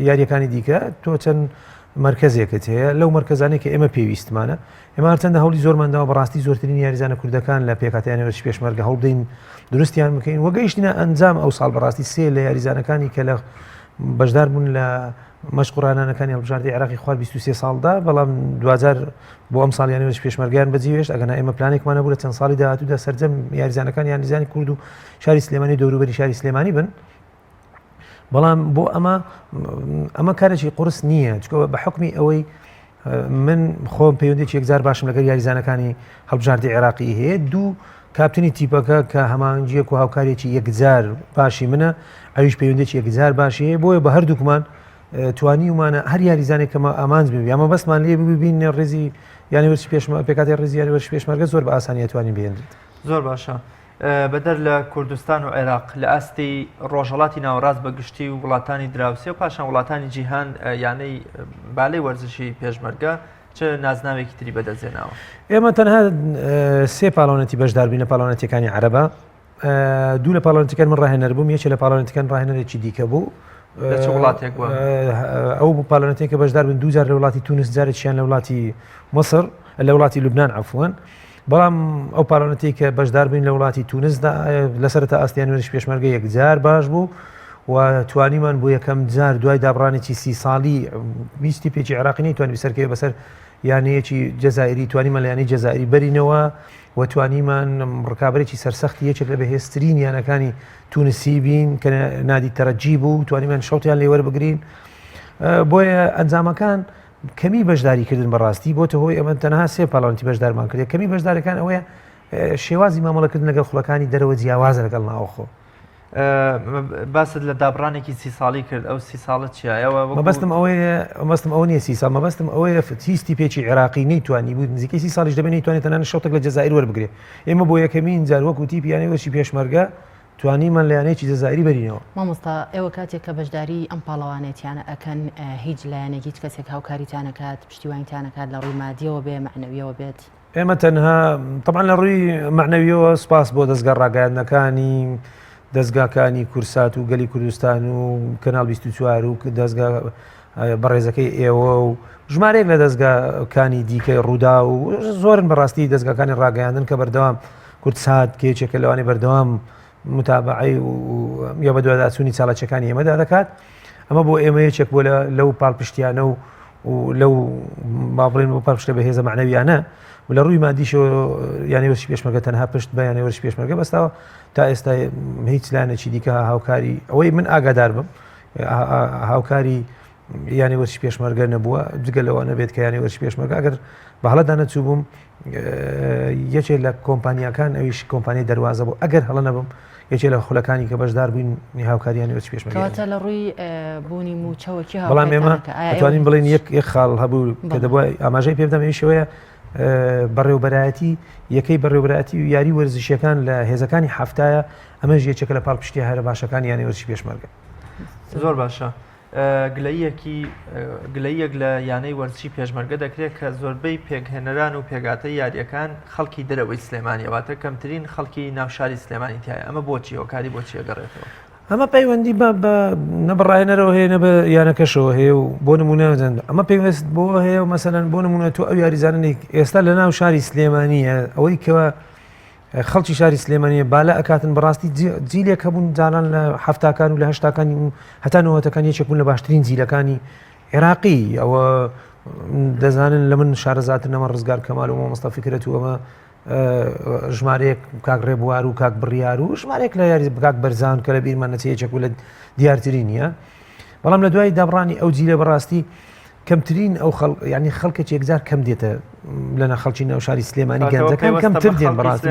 یاریەکانی دیکە تۆ چەند مرکزێکت هەیە لەو مرکزانێک کە ئێمە پێویستمانە. ئێمە هەرچەندە هەوڵی زۆرمانداوە بەڕاستی زۆرترین یاریزانە کوردەکان لە پێکاتیانێوەرچی پێشمەرگە هەوڵ بدەین دروستیان بکەین. وەگەیشتینە ئەنجام ئەو ساڵ بەڕاستی سێ لە یاریزانەکانی کە لە بەشدار بوون لە مەشقڕانانەکانی هەڵبژاردی عێراقی خوارد 23 ساڵدا، بەڵام دوجار بۆ ئەم ساڵ یانێوەرچی پێشمەرگیان بەجێهێشت. ئەگەنا ئێمە پلانێکمانە بوو لە چەند ساڵی داهاتوودا سەرجەم یاریزانەکان یاریزانی کورد و شاری سلێمانی دەوروبەری شاری سلێمانی بن. بەڵام بۆ ئەمە کارێکی قورس نییە، چکە بە حکمی ئەوەی من خۆم پەیوەندێکی یەکجار باشم لەگەڵ یاریزانەکانی هەڵبژاردی عێراقی هەیە. دوو کاپتنی تیپەکە کە هەمانجیەک و هاوکارێکی یەکجار باشی منە، ئەویش پەیوەندێکی یەکجار باشی هەیە. بۆیە بە هەردووکمان توانی ومانە هەر یاریزانێک کەمە ئامانج بێ ئەمە بەسمان لێ ببینێ ڕێزی یانێوەرچی پێکاتی ڕێزی یانێوەرچی پێشمەرگە زۆر بە ئاسانی توانین بێنێت. زۆر باشە. بەدەر لە کوردستان و عێراق لە ئاستی ڕۆژهەڵاتی ناوەڕاست بەگشتی و وڵاتانی دراوسێ و پاشان وڵاتانی جیهان یانەی بالەی وەرزشی پێشمەرگە چه نازناوێکی تری بەدەستێناوە؟ ئێمە تەنها سێ پاڵەوانێتی بەشداربووین لە پاڵەوانێتیەکانی عەرەبە. دوو لە پاڵەوانێتیەکان من ڕاهێنەر بووم، یەکێک لە پاڵەوانێتیەکان ڕاهێنەرێکی دیکە بوو. وڵاتێک ئەو پاڵەوانێتێک کە بەشدار بن دوو جار لە وڵاتی تونس، جارێکیان لە وڵاتی مەسر، لە وڵاتی لوبنان عەفوەن. بەڵام ئەو پاڵەوانێتی کە بەشدار بووین لە وڵاتی تونسدا لەسەرەتا ئاستی یانێوەرچی پێشمەرگە یەکجار باش بوو و توانیمان بۆ یەکەم جار دوای دابڕانێکی 30 ساڵی ویستی پێکی عێراقی نەیتوانی بەسەرکەوێ بەسەر یانەیەکی جەزائیری، توانیمان لە یانەی جەزائیری بەرینەوە و توانیمان ڕکابەرێکی سەرسەختی یەکێک لە بەهێزترین یانەکانی تونسی بین کە نادی تەرەجی بوو، توانیمان شەوتیان لێ وەربگرین. بۆیە ئەنجامەکان کەمی بەشداریکردن بەڕاستی بۆتە هۆی ئەمە تەنها سێ پاڵەوانێتی بەشدارمان کرد. کەمی بەشدارەکان ئەوەیە شێوازی مامەڵەکردن لەگەڵ خوڵەکانی دەرەوە جیاوازە لەگەڵ ناوخۆ. باست لە دابڕانێکی 30 ساڵی کرد، ئەو 30 ساڵت چیایەوە؟ مەبەستم ئەوە نییە 30 ساڵ، مەبەستم ئەوەیە هیستی پێکی عێراقی نەیتوانی بوو نزیکەی 30 ساڵیش دەبێت نەیتوانێت تەنانە شەوتێک لە جەزائیر وەربگرێت. ئێمە بۆ یەکەمین جار وەکو تیپی یانێوەرچی پێشمەرگە توانیمان لە یانەیەکی جەزائیری بەرینەوە. مامۆستا ئێوە کاتێک کە بەشداری ئەم پاڵەوانێتیانە ئەکەن هیچ لایەنێک هیچ کەسێک هاوکاریتانەکات پشتیوانیتانەکات لە ڕووی مادیەوە بێ معنەویەوە بێت؟ ئێمە تەنها طبعاً لە ڕووی معنەویەوە سپاس بۆ دەستگا ڕاگەیاندنەکانی دەستگاکانی کورسات و گەلی کوردستان و کەناڵ 24 و دەستگا بەڕێزەکەی ئێوە و ژمارەیەک لە دەستگاکانی دیکەی ڕوودا و زۆرن بەڕاستی دەستگاکانی ڕاگەیاندن کە بەردەوام کورسات کێچێکە لەوانی بەردەوام متابعی و یا بە دواداچوونی چاڵەچەکانی ئێمەدا دەکات. ئەمە بۆ ئێمە یەکێک بۆ لەو پاڵپشتیانە و و لەو با بڵێن بۆ پاڵپشتە بەهێزە معنەویانە و لە ڕووی مادیشەوە یانی وەرزشی پێشمەرگە تەنها پشت بە یانی وەرزشی پێشمەرگە بەستاوە تا ئێستا هیچ لایەنێکی دیکە هاوکاری ئەوەی من ئاگادار بم هاوکاری یانی وەرزشی پێشمەرگە نەبووە جگە لەوە نەبێت کە یانی وەرزشی پێشمەرگە ئەگەر بە هەڵەدا نەچوو بووم یەکێک لە کۆمپانیەکان ئەویش کۆمپانی دەواازە بوو ئەگەر هەڵە نەبم یەکێک لە خولەکانی کە بەشدار بووین هاوکاریانی وەرزشی پێشمەرگە کەواتە لە ڕووی بوونی موچەوەکی بەڵام ئێمە دەتوانین بڵێن یەک خاڵ هەبوو کە دەبووە ئاماژەی پێ بدەم ئەوەیە بەڕێوەبەرایەتی یەکەی بەڕێوەبەرایەتی و یاری وەرزشیەکان لە هێزەکانی هەفتایە ئەمەش یەکێکە لە پاڵپشتی هەرە باشەکان یانی وەرزشی پێشمەرگە. زۆر باشە. گلەیەک لە یانەی وەرزشی پێشمەرگە دەکرێت کە زۆربەی پێکهێنەران و پێگاتەی یاریەکان خەڵکی دەرەوەی سلێمانیەواتە کەمترین خەڵکی ناوشاری سلێمانی تایە ئەمە بۆچی هۆکاری بۆچی ئەگەڕێتەوە؟ ئەمە پەیوەندی بە نەبڕاهێنەرەوە هەیە نەبە یانەکەشەوە هەیە و بۆ نمونە ئەمە پێویست بۆ هەیە و مەسەلەن بۆ نمونە تۆ ئەو یاریزانێک ئێستا لە ناو شاری سلێمانیە ئەوەی کەوە خەڵکی شاری سلێمانیە بالا ئەکاتن بەڕاستی جیلێک هەبوون جاران لە هەفتاکان و لە هەشتاکانی هەتا نەوەتەکان یەکێک بوون لە باشترین جیلەکانی عێراقی ئەوە دەزانن لە من شارەزاتن ئەمە ڕزگار کەمال و مامۆستا فکرەت و ئەمە ژمارەیەک کاک ڕێبوار و کاک بڕیار و ژمارێک لە یاری بکاک بەرزان کە لە بیرمان نەچەیەکێک و لە دیارترین نیە بەڵام لە دوای دابڕانی ئەو جیلە بەڕاستی کەمترین ئەو ینی خەڵکە یەکجار کەم دێتە لەنە خەڵکی ناو شاری سلێمانی گەنجەکان کەمتر دێن بەڕاستی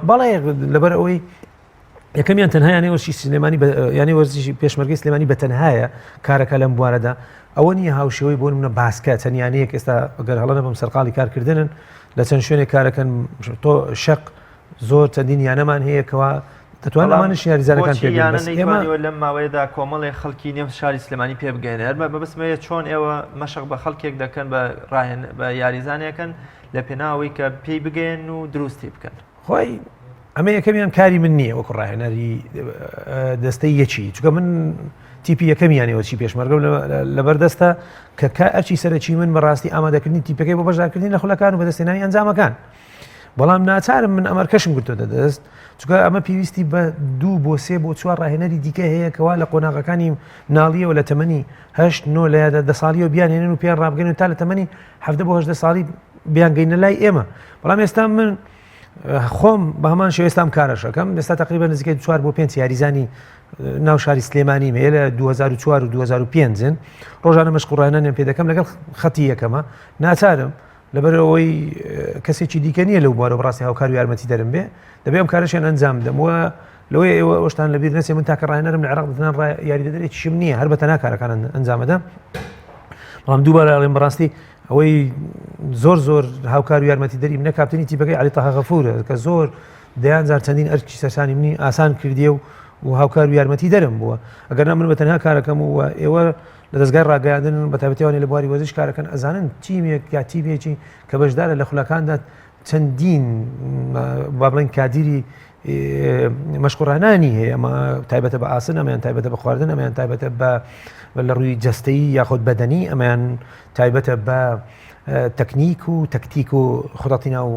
بەڵێ لەبەر ئەوەی یەکەمیان تەنها یانی وەرزشی سلێمانی یانی وەرزشی پێشمەرگەی سلێمانی بە تەنهایە کارەکە لەم بوارەدا ئەوە نیە هاوشێوەی بۆ نمونە باسکە چەندیانەیەک ئێستا ئەگەر هەڵە نەبم سەرقاڵی کارکردنن لە چەند شوێنێک کارەکەن تۆ شەق زۆر چەندین یانەمان هەیە کەوا دەتوان ئەمانش یاریزانەکان پێمانەوە لەم ماوەیەدا کۆمەڵی خەڵکی نێو شاری سلێمانی پێ بگەێنێ هەرمە بەبستمەیە چۆن ئێوە مەشق بە خەڵکێک دەکەن بە یاریزانەکەن لە پێناوەی کە پێی بگەێن و دروستی بکەن خۆی ئەمە یەکەمیان کاری من نییە وەکو ڕاهێنەری دەستەی یەکی چونکە من تیپی یەکەمیانی وەرزشی پێشمەرگە لەبەردەستە کە ئەرچی سەرەکی من بەڕاستی ئامادەکردنی تیپەکەی بۆ بەشدارکردنی لە خولەکان و بەدەستێنانی ئەنجامەکان بەڵام ناچارم من ئەمەرکەشم گرتۆ دەدەست چونکە ئەمە پێویستی بە 2 بۆ 3 بۆ 4 ڕاهێنەری دیکە هەیە کەوا لە قۆناغەکانی ناڵیەوە لە تەمەنی 8 9 لە یادە 10 ساڵیەوە بیانهێنن و پێیان ڕابگەن و تا لە تەمەنی 7 بۆ 8 ساڵی بیانگەینە لای ئێمە بەڵام ئێستا من خۆم بە هەمان شێوە ئێستام کارەشەکەم ئێستا تقریبا نزیکەی 4 بۆ 5 یاریزانی ناو شاری سلێمانی مێ لە 2004 و 2005 ڕۆژانە مەشق ڕاهێنانیان پێ دەکەم لەگەڵ خەتی یەکەمە ناچارم لەبەرەوەی کەسێکی دیکە نییە لەو بوارە بڕاستی هاوکار و یارمەتی دەرم بێ دەبێ ئەم کارەشیان ئەنجام دەم وە لەوەی ئێوە ئەوشتان لەبیر نەچێ من تاکە ڕاهێنەرم لە عێراق دەتوانم یاریدەدەرێکیشم نییە هەر بە تەنها کارەکان ئەنجامەدەم بەڵام دووبارە ئەڵێم بەڕاستی ئەوەی زۆر هاوکار و یارمەتی دەری منە کاپتنی تیپەکەی عەلی تاها غەفورە کە زۆر دەیان جار چەندین ئەرکی سەرسانی منی ئاسان کردیە و هاوکار و یارمەتی دەرم بووە ئەگەر من بە تەنها کارەکەم و ئێوە لە دەستگای ڕاگەیاندن بە تایبەتیوانی لە بواری وەرزش کارەکەن ئەزانن تیمێک یا تیمێکی کە بەشدارە لە خولەکاندا چەندین با بڵێن کادیری مەشقڕانانی هەیە ئەمە تایبەتە بە ئاسن ئەمەیان تایبەتە بە خواردن ئەمەیان تایبەتە بە لە ڕووی جەستەیی یاخود بەدەنی ئەمەیان تایبەتە بە تەکنیک و تەکتیک و خوڕەتینا و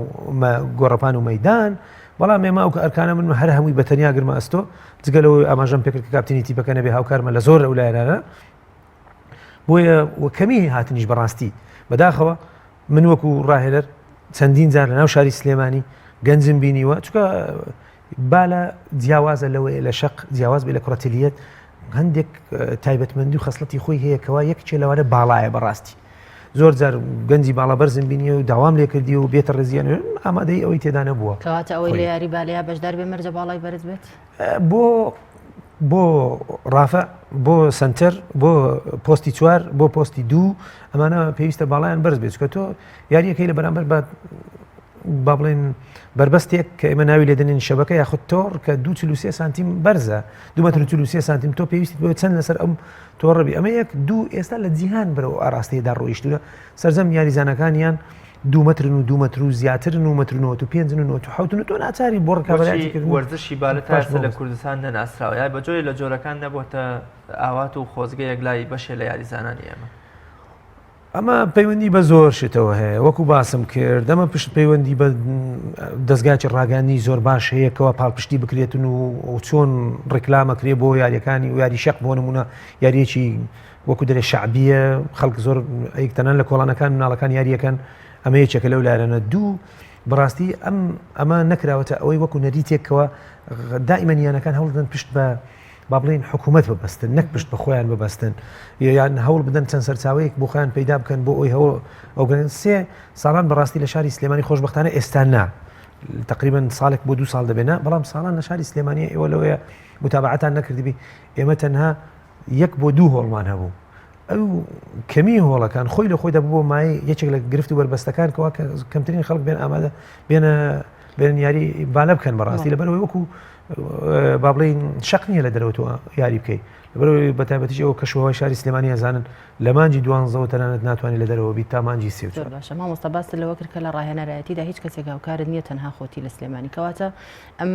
گۆڕەپان و مەیدان بەڵام ئێمە ئەو ئەرکانە من هەر هەمووی بە تەنیا گرمە ئەستۆ جگەلەوەی ئاماژەم پێکرد کە کاپتنی تیپەکە نەبێ هاوکارمە لە زۆر ئەولایەنانە بۆیە کەمی هاتنیش بەڕاستی بەداخەوە من وەکو ڕاهێنەر چەندین جار لە ناو شاری سلێمانی گەنجم بینیوە چونکە با لە جیاوازە لەوەیە لە شەق جیاواز بێ لە کوڕەتیلیەت هەندێک تایبەتمەندی و خەسڵەتی خۆی هەیە کەوا یەکێ لەوانە باڵایە بەڕاستی زۆر جار گەنجی باڵا بەرزم بینیە و داوام لێ کردی و بێتە ڕێزیان ئامادەی ئەوەی تێدا نەبووە کەواتە ئەوەی لە یاری بالەیە بەشدار بێ مەرجە باڵای بەرز بێت بۆ ڕافە بۆ سنتەر بۆ پۆستی 4 بۆ پۆستی 2 ئەمانە پێویستە باڵیان بەرز بێت چکە تۆ یاریەکەی لە بەرامبەر با بڵێن بربەستێک کە ئێمە ناوی لێدنین شەبەکە یاخود تۆڕ کە 2 سانتیم بەرزە 2 متر 3 سانتیم تۆ پێویستی بۆ چەند لەسەر ئەم تۆڕەبی ئەمە یەک 2 ئێستا لە جیهان بەرەو ئاراستەیەدا ڕۆیشتووە سەرجەم یاریزانەکانیان 2 متر و 2 متر و زیاترن و متر 95 و 97 تۆ ناچاری بۆ ڕکابەتی وەرزشی بالە تا ئێستا لە کوردستان نەناسراوە یا بەجۆی لە جۆرەکان نەبووتە ئاوات و خۆزگەیەک لای بەشێ لە یاریزانانی ئێمە ئەمە پەیوەندی بە زۆر شتەوە هەیە وەکو باسم کرد ئەمە پشت پەیوەندی بە دەستگاکی ڕاگەاندنی زۆر باش هەیەکەوە پاڵپشتی بکرێتن و چۆن ڕێکلامەکرێ بۆ یاریەکانی و یاری شەق بۆ نمونە یاریەکی وەکو دەرێ شعبیە خەڵک زۆر ئەیکتەنان لە کۆڵانەکان مناڵەکان یاریەکان ئەمە یەکێکە لەو لایەنە دوو بەڕاستی ئەمە نەکراوەتە ئەوەی وەکو نەریتێکەوە دائیمەن یانەکان هەوڵ بدەن پشت بە با بڵین حکوومەت ببەستن نەک پشت بە خۆیان ببەستن یان هەوڵ بدەن چەند سەرچاوەیەک بۆ خۆیان پەیدا بکەن بۆ ئەوی هەوڵ ئەوگەن 3 ساڵان بەڕاستی لە شاری سلێمانی خۆشبەختانە ئێستا نا تقریبا ساڵێک بۆ 2 ساڵ دەبێنە بەڵام ساڵان لە شاری سلێمانی ئێوە لەوەیە متابعەتان نەکردبی ئێمە تەنها 1 بۆ 2 هۆڵمان هەبوو ئەو کەمی هۆڵەکان خۆی لە خۆی دەبوو بۆ مای یەکێک لە گرفت و وەربەستەکان کەوا کەمترین خەڵک بێن ئامادە بێنە یاری بالە بکەن بەڕاستی لەبەرەوەی وەکو با بڵین شەق نییە لە دەرەوەتەوە یاری بکەیت لەبەرەوەی بەتایبەتیش ئەوە کەشوهەوای شاری سلێمانی ئەزانن لە مانجی 12 تەنانەت ناتوانێت لە دەرەوە بیت تا مانجی 34 باشە مامۆستا باس لەوە کرد کە لە ڕاهێنەرایەتیدا هیچ کەسێک هاوکارت نییە تەنها خۆتی لە سلێمانی کەواتە ئەم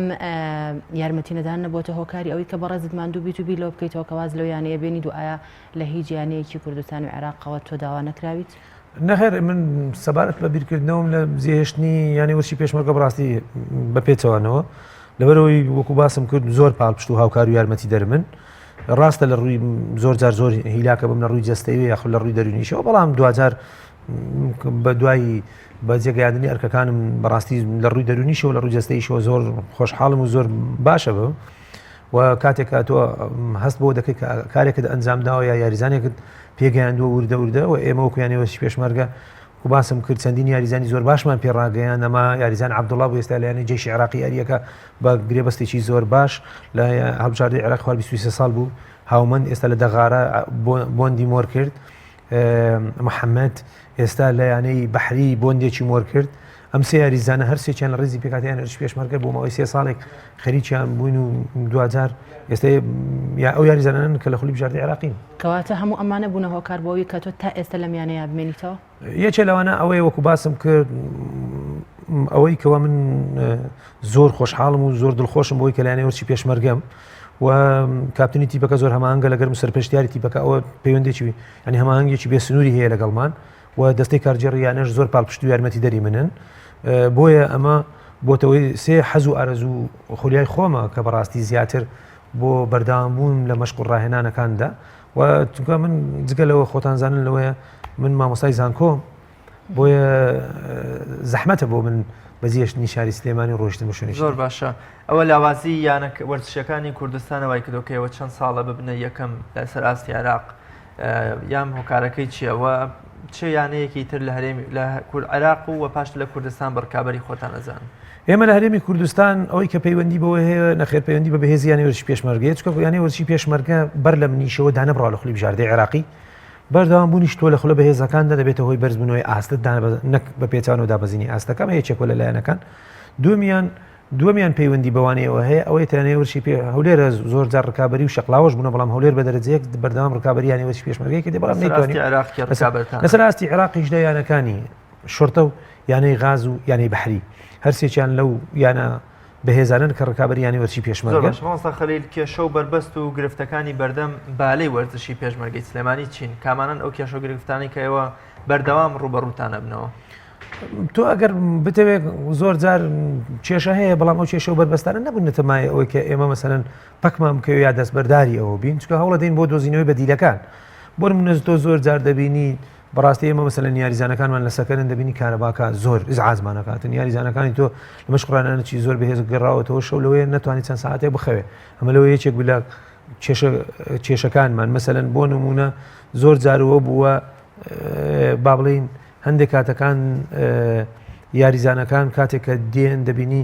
یارمەتی نەدان نەبووتە هۆکاری ئەوەی کە بەڕێزت ماندوو بیت و بی لەوە بکەیتەوە کەواز لەو یانەیە بێنیت و ئایا لە هیچ یانەیەکی کوردستان و عێراقەوە تۆ داوا نەکراویت؟ نەخێر من سەبارەت بە بیرکردنەوەم لە زیێشتنی یانی وەرشی پێشمەرگە بەڕاستی بەپێچەوانەوە لەبەرەوەی وەکو باسم کرد زۆر پاڵپشت و هاوکار و یارمەتی دەرمن ڕاستە لە ڕووی زۆر هیلاکە بم لە ڕووی جەستەوی یاخود لە ڕووی دەرونیشەوە بەڵام دوجار بە دوای بە جێگەیاندنی ئەرکەکانم بەڕاستی لە ڕووی دەرونیشەوە لە ڕووی جەستەیشەوە زۆر خۆشحاڵم و زۆر باشە بم و کاتێکە تۆ هەست بۆ دەکەی کارێکت ئەنجامداوە یا یاریزانێکت پێگەیاندووە وردە و ئێمە وەکو یانەوەشی پێشمەرگە و باسم کرد چەندین یاریزانی زۆر باشمان پێڕاگەیان ئەمە یاریزان عەبدوڵڵا بۆ ئێستا لەیانەی جێشی عێراقی یاریەکە بە گرێبەستێکی زۆر باش لە هەڵبژاردەی عێراق 23 ساڵ بوو هاومەند ئێستا لە دەغارە بۆندی مۆر کرد محەممەد ئێستا لە یانەی بەحری بۆندێکی مۆر کرد ئەم سێ یاریزانە هەر سێکیان لە ڕێزی پێکاتیان هەرش پێشمەرگە بۆ ماوەی 3 ساڵێک خەریکیان بووین و دوجار ئێستا ئەو یاریزانان کە لە خولی بژاردەی عێراقین کەواتە هەموو ئەمانە بوونە هۆکار بۆەوەی کە تۆ تا ئێستا لەم یانەیە بمێنیتەوە یەکێ لەوانە ئەوەی وەکو باسم کرد ئەوەی کەوە من زۆر خۆشحاڵم و زۆر دڵخۆشم بۆی کە لایەنەی وەرچی پێشمەرگەم و کاپتنی تیپەکە زۆر هەماهنگە لەگەر سەرپەرشتیاری تیپەکە ئەوە پەیوەندێکی ینی هەماهنگێکی بێسنووری هەیە لەگەڵمان و دەستەی کارجێڕیانەش زۆر پاڵپشت و یارمەتی دەری منن بۆیە ئەمە بۆتەوەی 3 حەز و ئارەزوو خولیای خۆمە کە بەڕاستی زیاتر بۆ بەردەوامبوون لە مەشق و ڕاهێنانەکاندا و چونکە من جگەلەوە خۆتانزانن لەوەیە من مامۆستای زانکۆم بۆیە زەحمەتە بۆ من بەزیێشتنی شاری سلێمانی ڕۆیشتن بشوێنی زۆر باشە ئەوە لاوازی یانە وەرزشەکانی کوردستانەوەی کردۆکەوە چەند ساڵە ببنە یەکەم لەسەر ئاستی عێراق یام هۆکارەکەی چیەوە چه یانەیەکی تر لە هەرێمی لە عێراق و پاش لە کوردستان بەڕکابەری خۆتان ئەزان ئێمە لە هەرێمی کوردستان ئەوەی کە پەیوەندی بەوە هەیە نەخێر پەیوەندی بە بەهێزی یانی وەرزشی پێشمەرگەیە چونکە یانی وەرزشی پێشمەرگە بەر لە منیشەوە دانەبڕاو لە خولی بژاردەی عێراقی بەردەوامبوونیش تۆ لە خولە بەهێزەکاندا دەبێتە هۆی بەرزبوونەوەی ئاستت نەک بە پێچوانەوە دابەزینی ئاستەکەم هەیەکێکە لە لایەنەکان دووەمیان پەیوەندی بەوانەیەوە هەیە ئەوەی تەنێ وەرشی پێ هەولێرە زۆر جار ڕکابەری و شەقلاوەش بوون بەڵام هەولێر بە دەرەجەیەک بەردەوام ڕکابەری یانی وەرزشی پێشمەرگەیەکی دێ بەڵام نەیتوانین لەسەر ئاستی عێراقیش دە یانەکانی شورتە و یانەی غاز و یانەی بەحری هەرسێکیان لەو یانە بەهێزانن کە ڕکابەری یانی وەرزشی پێشمەرگە خەلیل کێشە و بربەست و گرفتەکانی بەردەم بالەی وەرزشی پێشمەرگەی سلێمانی چین کامانن ئەو کێشە و گرفتانی کە ئێوە بەردەوام ڕوبەڕووتانە بنەوە تۆ ئەگەر بتەوێت زۆر جار کێشە هەیە بەڵام ئەو کێشە و بەربەستانە نەبوون نەتەمایە ئەوەی کە ئێمە مەسەلەن پەکمان بکەوێت یا دەستبەرداری ئەوە بین چکە هەوڵە دەین بۆ دۆزینەوەی بەدیلەکان بۆ نمونە تۆ زۆر جار دەبینی بەڕاستی ئێمە مەسەلەن یاریزانەکانمان لە سەکەرن دەبینی کارەباکە زۆر ئزعازمانەکاتن یاریزانەکانی تۆ لە مەشقڕانانەی زۆر بەهێز گەڕاوەتەوە شەو لەوەیە نەتوانانی چەند ساعتێک بخەوێ ئەمە لەوە یەکێک بلا کێشەکانمان مەسەلەن بۆ نمونە زۆر جارەوە بووە با بڵین هەندێک کاتەکان یاریزانەکان کاتێککە دێن دەبینی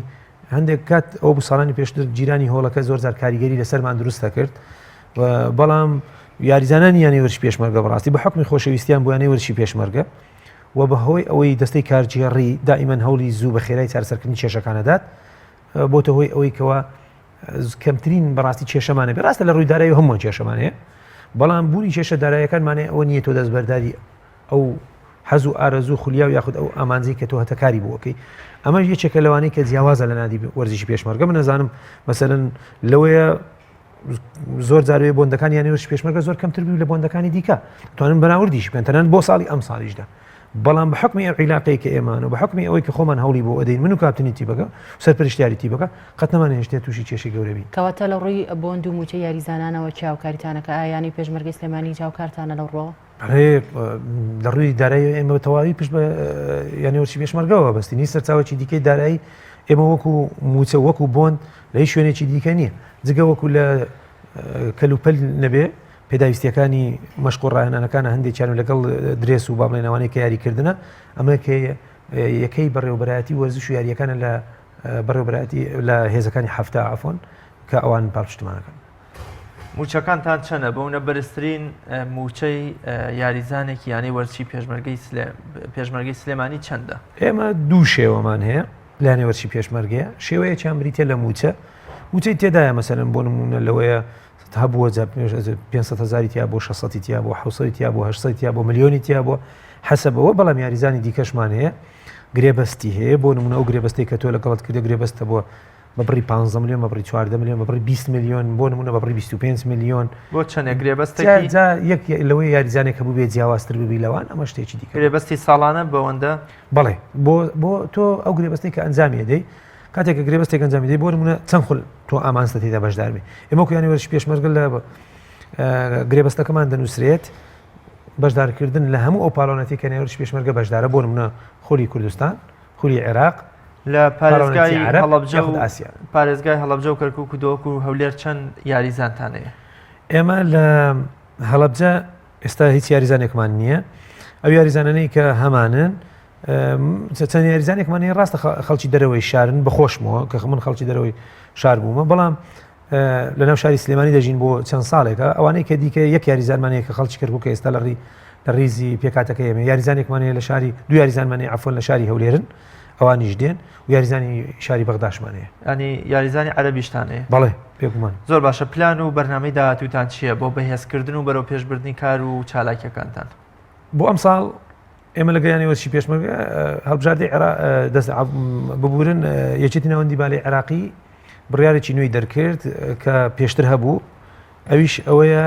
هەندێک کات ئەو ساڵانی پێشتر جیرانی هۆڵەکە زۆر جار کاریگەری لەسەرمان دروستە کرد بەڵام یاریزانانی یانی وەرزشی پێشمەرگە بەڕاستی بە حکمی خۆشەویستیان بۆ یانی وەرزشی پێشمەرگە و بەهۆی ئەوەی دەستەی کارجێڕی دائیمەن هەوڵی زوو بە خێرای چارەسەرکردنی کێشەکانەدات بۆتە هۆی ئەوەی کەوە کەمترین بەڕاستی کێشەمانە بەڕاستە لە ڕووی دارایی هەموو کێشەمانەیە بەڵام بوونی کێشە دارایەکانمانێ ئەوە نییە تۆ دەستبەرداری ئەو حەز و ئارەزوو خولیا و یاخود ئەو ئامانجەی کە تۆ هەتەکاری بووەکەی ئەمە یەکێکە لەوانەی کە جیاوازە لە نادی وەرزشی پێشمەرگە من نەزانم مەسەلەن لەوەیە زۆر جارێ بۆندەکان یانی وەرزشی پێشمەرگە زۆر کەمتر بوو لە بۆندەکانی دیکە توانن بەناوردیش بێن تەنانەت بۆ ساڵی ئەم ساڵیشدا بەڵام بە حکمی ئەو عیلاقەی کە ئێمانە بە حکمی ئەوەی کە خۆمان هەوڵی بۆ ئەدەین من و کاپتنی تیبەکە سەرپەرشتیاری تیبەکە قەت نەمانە هێشتێ تووشی کێشی گەورە بین. کەواتە لە ڕووی بۆند و موچە یاریزانانەوە چاوکاریتانەکە ئایانی پێشمەرگەی سلێمانی چاوکارتانە لەو ڕۆ؟ لە ڕووی دارایی ئێمە تەواوی پشت بە یانیوەرچی پێشمەرگەوە بەستنی سەرچاوەکی دیکەی دارایی ئێمە وەکو موچە وەکو بۆند لە هیچ شوێنێکی دیکە نییە جگە وەکو لە کەلوپەل نەبێ پێداویستیەکانی مەشق و ڕاهێنانەکانە هەندێکیان لەگەڵ درێس و باڵێنەوانەی کە یاریکردنە ئەمە یەکەی بەڕێوەبەرایەتی وەرزش و یاریەکانە لە بەڕێوەبەرایەتی لە هێزەکانی هەفتە ئافۆن کە ئەوان پاڵپشتمانەکەن. موچەکانتان چەنە بەونە بەرزترین موچەی یاریزانێکی یانەی وەرچی پێشمەرگەی سلێمانی چەندە؟ ئێمە دوو شێوەمان هەیە لایەنێ وەرچی پێشمەرگەیە شێوەیەکیان بریتە لە موچەی تێدایە مەسەرەن بۆ نمونە لەوەیە هەبووە 500,000 تیا بۆ 600 تیا بۆ 700 تیا بۆ 800 تیا بۆ ملیۆنی تیا بۆ حەسەبەوە بەڵام یاریزانی دیکەشمان هەیە گرێبەستی هەیە بۆ نمونە ئەو گرێبەستی کە تۆ لەگەڵت کردە گرێبەستە بۆ بەبڕی 15 میلیۆن بەبڕی 14 میلیۆن بەبڕی 20 میلیۆن بۆ نمونە بەبڕی 25 میلیۆن بۆ چەندێک گرێبەستێکی یەک لەوەی یاریزانێک کە بوو بێ جیاوازتر ببی لەوان ئەمە شتێکی دیکە گرێبەستی ساڵانە بەوەندە بەڵێ بۆ تۆ ئەو گرێبەستی کە ئەنجامی دەی کاتێککە گرێبەستێک ئەنجامی دەی بۆ نمونە چەند خول تۆ ئامانستە تێدا بەشدار بێ ئێمە کویانی وەرش پێشمەرگە لە گرێبەستەکەمان دەنووسرێت بەشدارکردن لە هەموو ئەو پاڵۆنەتی کە نێوەرش پێشمەرگە بەشدارە بۆ نمونە خولی کوردستان خولی عێراق لە پارێزگای هەڵەبجە و کەرکووک و دۆک و هەولێر چەند یاریزانتانەیە؟ ئێمە لە هەڵەبجە ئێستا هیچ یاریزانێکمان نییە ئەو یاریزانانەی کە هەمانن چەند یاریزانێکمانی ڕاستە خەڵکی دەرەوەی شارن بەخۆشمەوە کە من خەڵکی دەرەوەی شار بوومە بەڵام لە ناو شاری سلێمانی دەژین بۆ چەند ساڵێکە ئەوانەی کە دیکە یەک یاریزانمانەیە کە خەڵکی کەرکووک ئێستا لە ڕیزی پێکاتەکە ئێمە یاریزانێکمانەیە لە شاری دو یاریزانمانی عەفۆن لە شاری هەولێرن ئەوانیش دێن و یاریزانی شاری بەغداشمانەیە ینی یاریزانی عەرەبیشتانەیە بەڵێ پێگومان زۆر باشە پلان و بەرنامەی داهاتووتان چییە بۆ بەهێزکردن و بەرەو پێشبردنی کار و چالاکیەکانتان؟ بۆ ئەم ساڵ ئێمە لەگەیانی وەرچی پێشمەرگە هەڵبژاردەی دەست ببورن یەکێتی ناوەندی باڵی عێراقی بڕیارێکی نوێی دەرکرد کە پێشتر هەبوو ئەویش ئەوەیە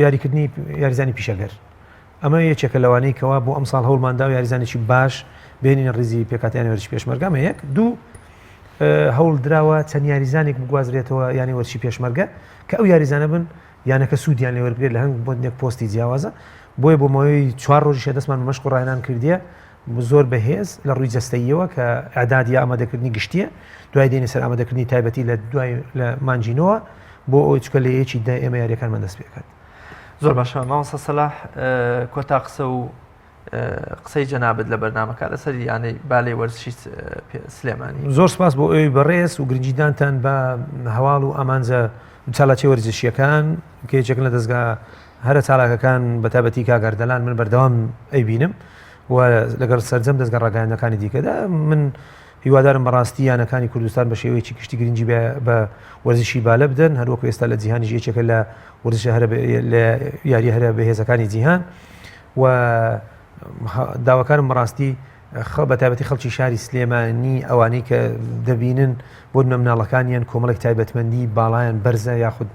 یاریکردنی یاریزانی پیشەگەر ئەمە یەکێکە لەوانەی کەوا بۆ ئەم ساڵ هەوڵماندا و یاریزانێکی باش بێنینە ڕیزی پێکاتیانی وەرچی پێشمەرگەمە یەک دوو هەوڵ دراوە چەند یاریزانێک بگوازرێتەوە یانی وەرچی پێشمەرگە کە ئەو یاریزانە بن یانەکە سوودیان لێ وەربگرێت لە هەنگ بۆنێک پۆستی جیاوازە بۆیە بۆ ماوەی 4 ڕۆژی دەستمان مەشق و ڕاهێنان کردیە زۆر بەهێز لە ڕووی جەستەییەوە کە ئەعدادی ئامادەکردنی گشتیە دوای دێنە سەر ئامادەکردنی تایبەتی لە دوای لە مانجینەوە بۆ ئەوی چکە لە یەکی دا ئێمە یاریەکانمان دەست پێکات. زۆر باشە مامۆستا سەلاح کۆتا قسە و قسەی جەنابەت لە بەرنامەکە لەسەر یانەی بالەی وەرزشی سلێمانی. زۆر سپاس بۆ ئەوی بەڕێز و گرنجیدانتان بە هەواڵ و ئامانجە چالاکی وەرزشیەکان کە یەکێکن لە دەستگا هەرە چالاکەکان بەتابەتی کاگەردەلان من بەردەوام ئەیبینم و لەگەڵ سەرجەم دەستگا ڕاگەیاندەکانی دیکەدا من هیوادارم بەڕاستی یانەکانی کوردستان بە شێوەیەکی گشتی گرنگی بە وەرزشی بالە بدەن هەروەکو ئێستا لە جیهانی یەکێکە لە وەرزش لە یاری هەرە بەهێزەکانی جیهان و داواکارم بەڕاستی بەتابەتی خەڵکی شاری سلێمانی ئەوانەی کە دەبینن بۆ مناڵەکانیان کۆمەڵێک تایبەتمەندی باڵایان بەرزە یاخود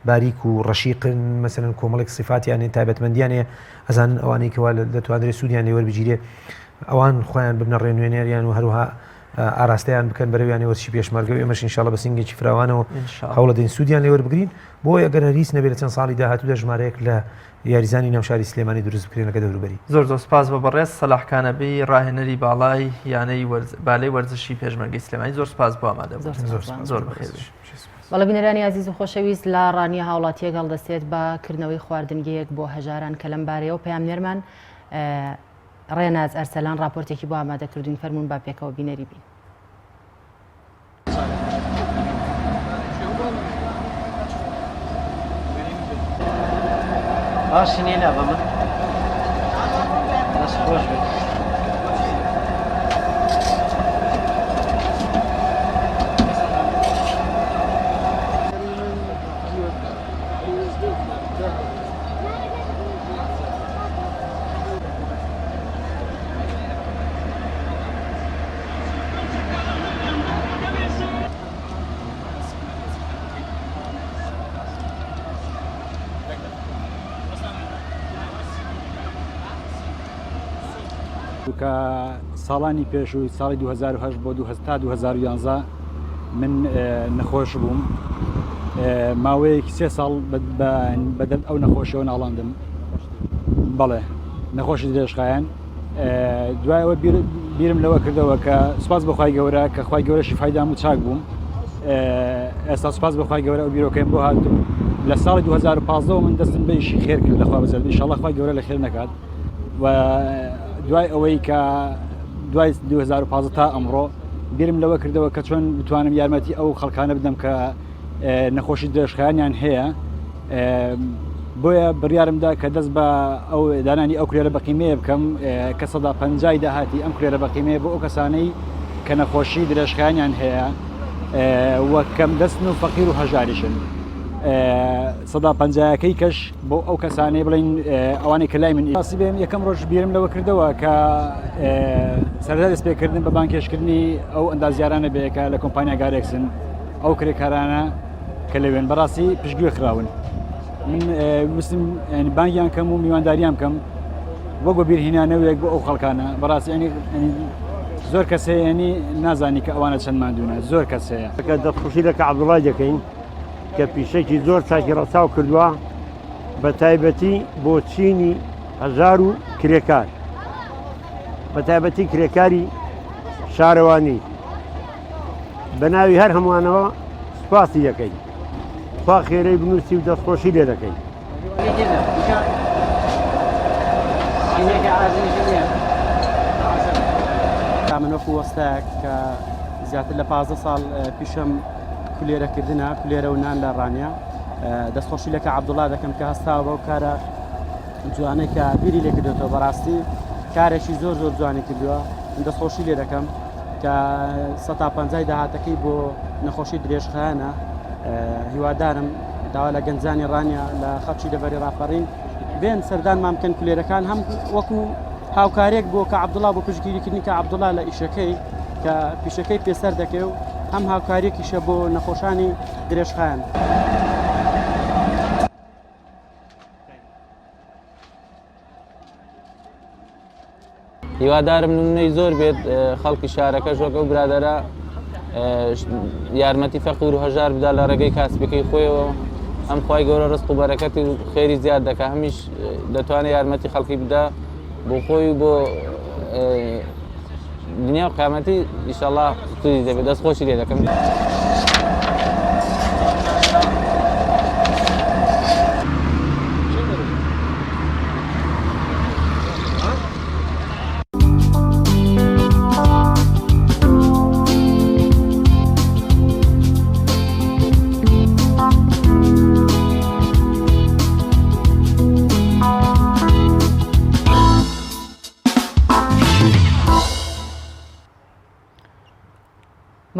باریک و ڕەشیقن مەسەرەن کۆمەڵێک سفاتیان تایبەتمەندیانەیە ئەزانن ئەوانەی کەوا دەتوانرێت سوودیان لێ وەربگیرێ ئەوان خۆیان ببنە ڕێنوێنەریان و هەروها ئاراستەیان بکەن بەرەویانی وەرزشی پێشمەرگە و ئێمەش ئینشاڵڵا بە سنگێکی فراوانەوە هەوڵە دەین سوودیان لێ وەربگرین بۆ ئەگەر هەریس نەبێت لە چەند ساڵی داهاتوودا ژمارەیەک لە یاریزانی ناوشاری سلێمانی دروست بکرێنەکە دەوروبەری. زۆر سپاس بە بەڕێز سەلاحکانەبی ڕاهێنەری باڵای یانەی بالەی وەرزشی پێشمەرگەی سلێمانی زۆر سپاس بۆ ئامادەبوون. زۆر بەخێر. بەڵە بینەرانی عزیز و خۆشەویست لە ڕانیە هاوڵاتیە گەڵدەستێت بەکردنەوەی خواردنگەیەک بۆ هەژاران کە لەم بارەیەوە پەیامنێرمان ڕێناز ئەرسەلان راپۆرتێکی بۆ ئامادەکردوین فەرموون با پێکەوە بینەری بین. باشی نیە بە من دەست خۆش بێت. و کە ساڵانی پێش و ساڵی 2010 بۆ 2011 من نەخۆش بووم ماوەیەکی 3 ساڵ بەدەم ئەو نەخۆشیەوە ناڵاندم بەڵێ نەخۆشی درێژخایەن دوایەوە بیرم لەوە کردەوە کە سوپاس بەخوای گەورە کە خوای گەورەشی فایدام و چاک بووم ئێستا سوپاس بەخوای گەورە ئەو بیرۆکەیم بۆ هاتوو لە ساڵی 2015 من دەستم بە ئیشی خێر کرد لەخوا بەزەر ئینشاڵڵا خوای گەورە لە خێر نەکات و دوای ئەوەی کە دوای 2015 تا ئەمڕۆ بیرم لەوە کردەوە کە چۆن بتوانم یارمەتی ئەو خەڵکانە بدەم کە نەخۆشی درێژخایەنیان هەیە بۆیە بڕیارمدا کە دەست بە ئەو دانانی ئەو کرێرە بەقیمەیە بکەم کە 150 داهاتی ئەم کرێرە بەقیمەیە بۆ ئەو کەسانەی کە نەخۆشی درێژخایەنیان هەیە وە کەم دەستن و فەقیر و هەژاریشن 150ەکەی کەش بۆ ئەو کەسانەی بڵین ئەوانەی کە لای من ئاسی بێم یەکەم ڕۆژ بیرم لەوە کردەوە کە سەردا دەستپێکردن بە بانکێشکردنی ئەو ئەندازیارانە بەیەکە لە کۆمپانیا گارێکسن ئەو کرێکارانە کە لەوێن بەڕاستی پشتگوێ خراون من وستم بانگیان کەم و میوانداریان بکەم وەگو بیرهێنانەوەیەک بۆ ئەو خەڵکانە بەڕاستی زۆر کەسەیەنی نازانی کە ئەوانە چەند ماندوونە زۆر کەسەیە کە دەستخوشی لە عەبدوڵڵای دەکەین کە پیشێکی زۆر چاکی ڕەچاو کردووە بە تایبەتی بۆ چینی هەژار و کرێکار بە تایبەتی کرێکاری شارەوانی بە ناوی هەر هەمووانەوە سوپاسی دەکەین خوا خێرەی بنووسی و دەستخۆشی لێ دەکەین من وەکو وەستایەک کە زیاتر لە 15 ساڵ پیشەم کولێرەکردنە کولێرە و نان لە ڕانیا دەستخۆشی لەکە عەبدوڵڵا دەکەم کە هەستاوە بەو کارە جوانەی کە بیری لێ کردوێتەوە بەڕاستی کارێکی زۆر زۆر جوانی کردووە دەستخۆشی لێ دەکەم کە 150 داهاتەکەی بۆ نەخۆشی درێژخایەنە هیوادارم داوا لە گەنجانی ڕانیا لە خەڵکی دەبەری ڕاپەڕین بێن سەردانمان بکەن کولێرەکان هەم وەکو هاوکارێک بۆ کە عەبدوڵڵا بۆ پشتگیریکردنی کە عەبدوڵڵا لە ئیشەکەی کە پیشەکەی پێسەر دەکەی و هەم هاوکاریەکیشە بۆ نەخۆشانی درێژخایەن هیوادارم نمونەی زۆر بێت خەڵکی شارەکە ژۆکە و برادەرە یارمەتی فەقیر و هەژار بدا لە ڕێگەی کاسبەکەی خۆیەوە ئەم خوای گەورە ڕزق و بەرەکەتی و خێری زیاد دەکات هەمیش دەتوانێت یارمەتی خەڵکی بدا بۆ خۆی و بۆ دنیا و قیامەتی ئینشاءڵڵا توی دەبێت دەستخۆشی لێ دەکەم.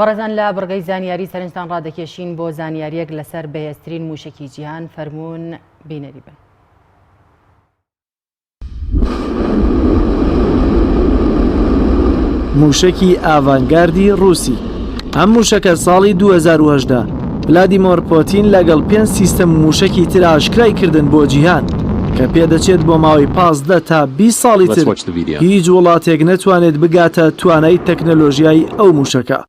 بەڕێزان لە بڕگەی زانیاری سەرنجتان ڕادەکێشین بۆ زانیاریەک لەسەر بەهێزترین موشکی جیهان فەرموون بینەری بن. موشکی ئاڤانگاردی رووسی ئەم موشەکە ساڵی 2010 ڤلادیمۆر پۆتین لەگەڵ 5 سیستەم موشکی تر ئاشکرای کردن بۆ جیهان کە پێدەچێت بۆ ماوەی 15 تا 20 ساڵی تر هیچ وڵاتێک نەتوانێت بگاتە توانای تەکنەلۆژیای ئەو موشەکە.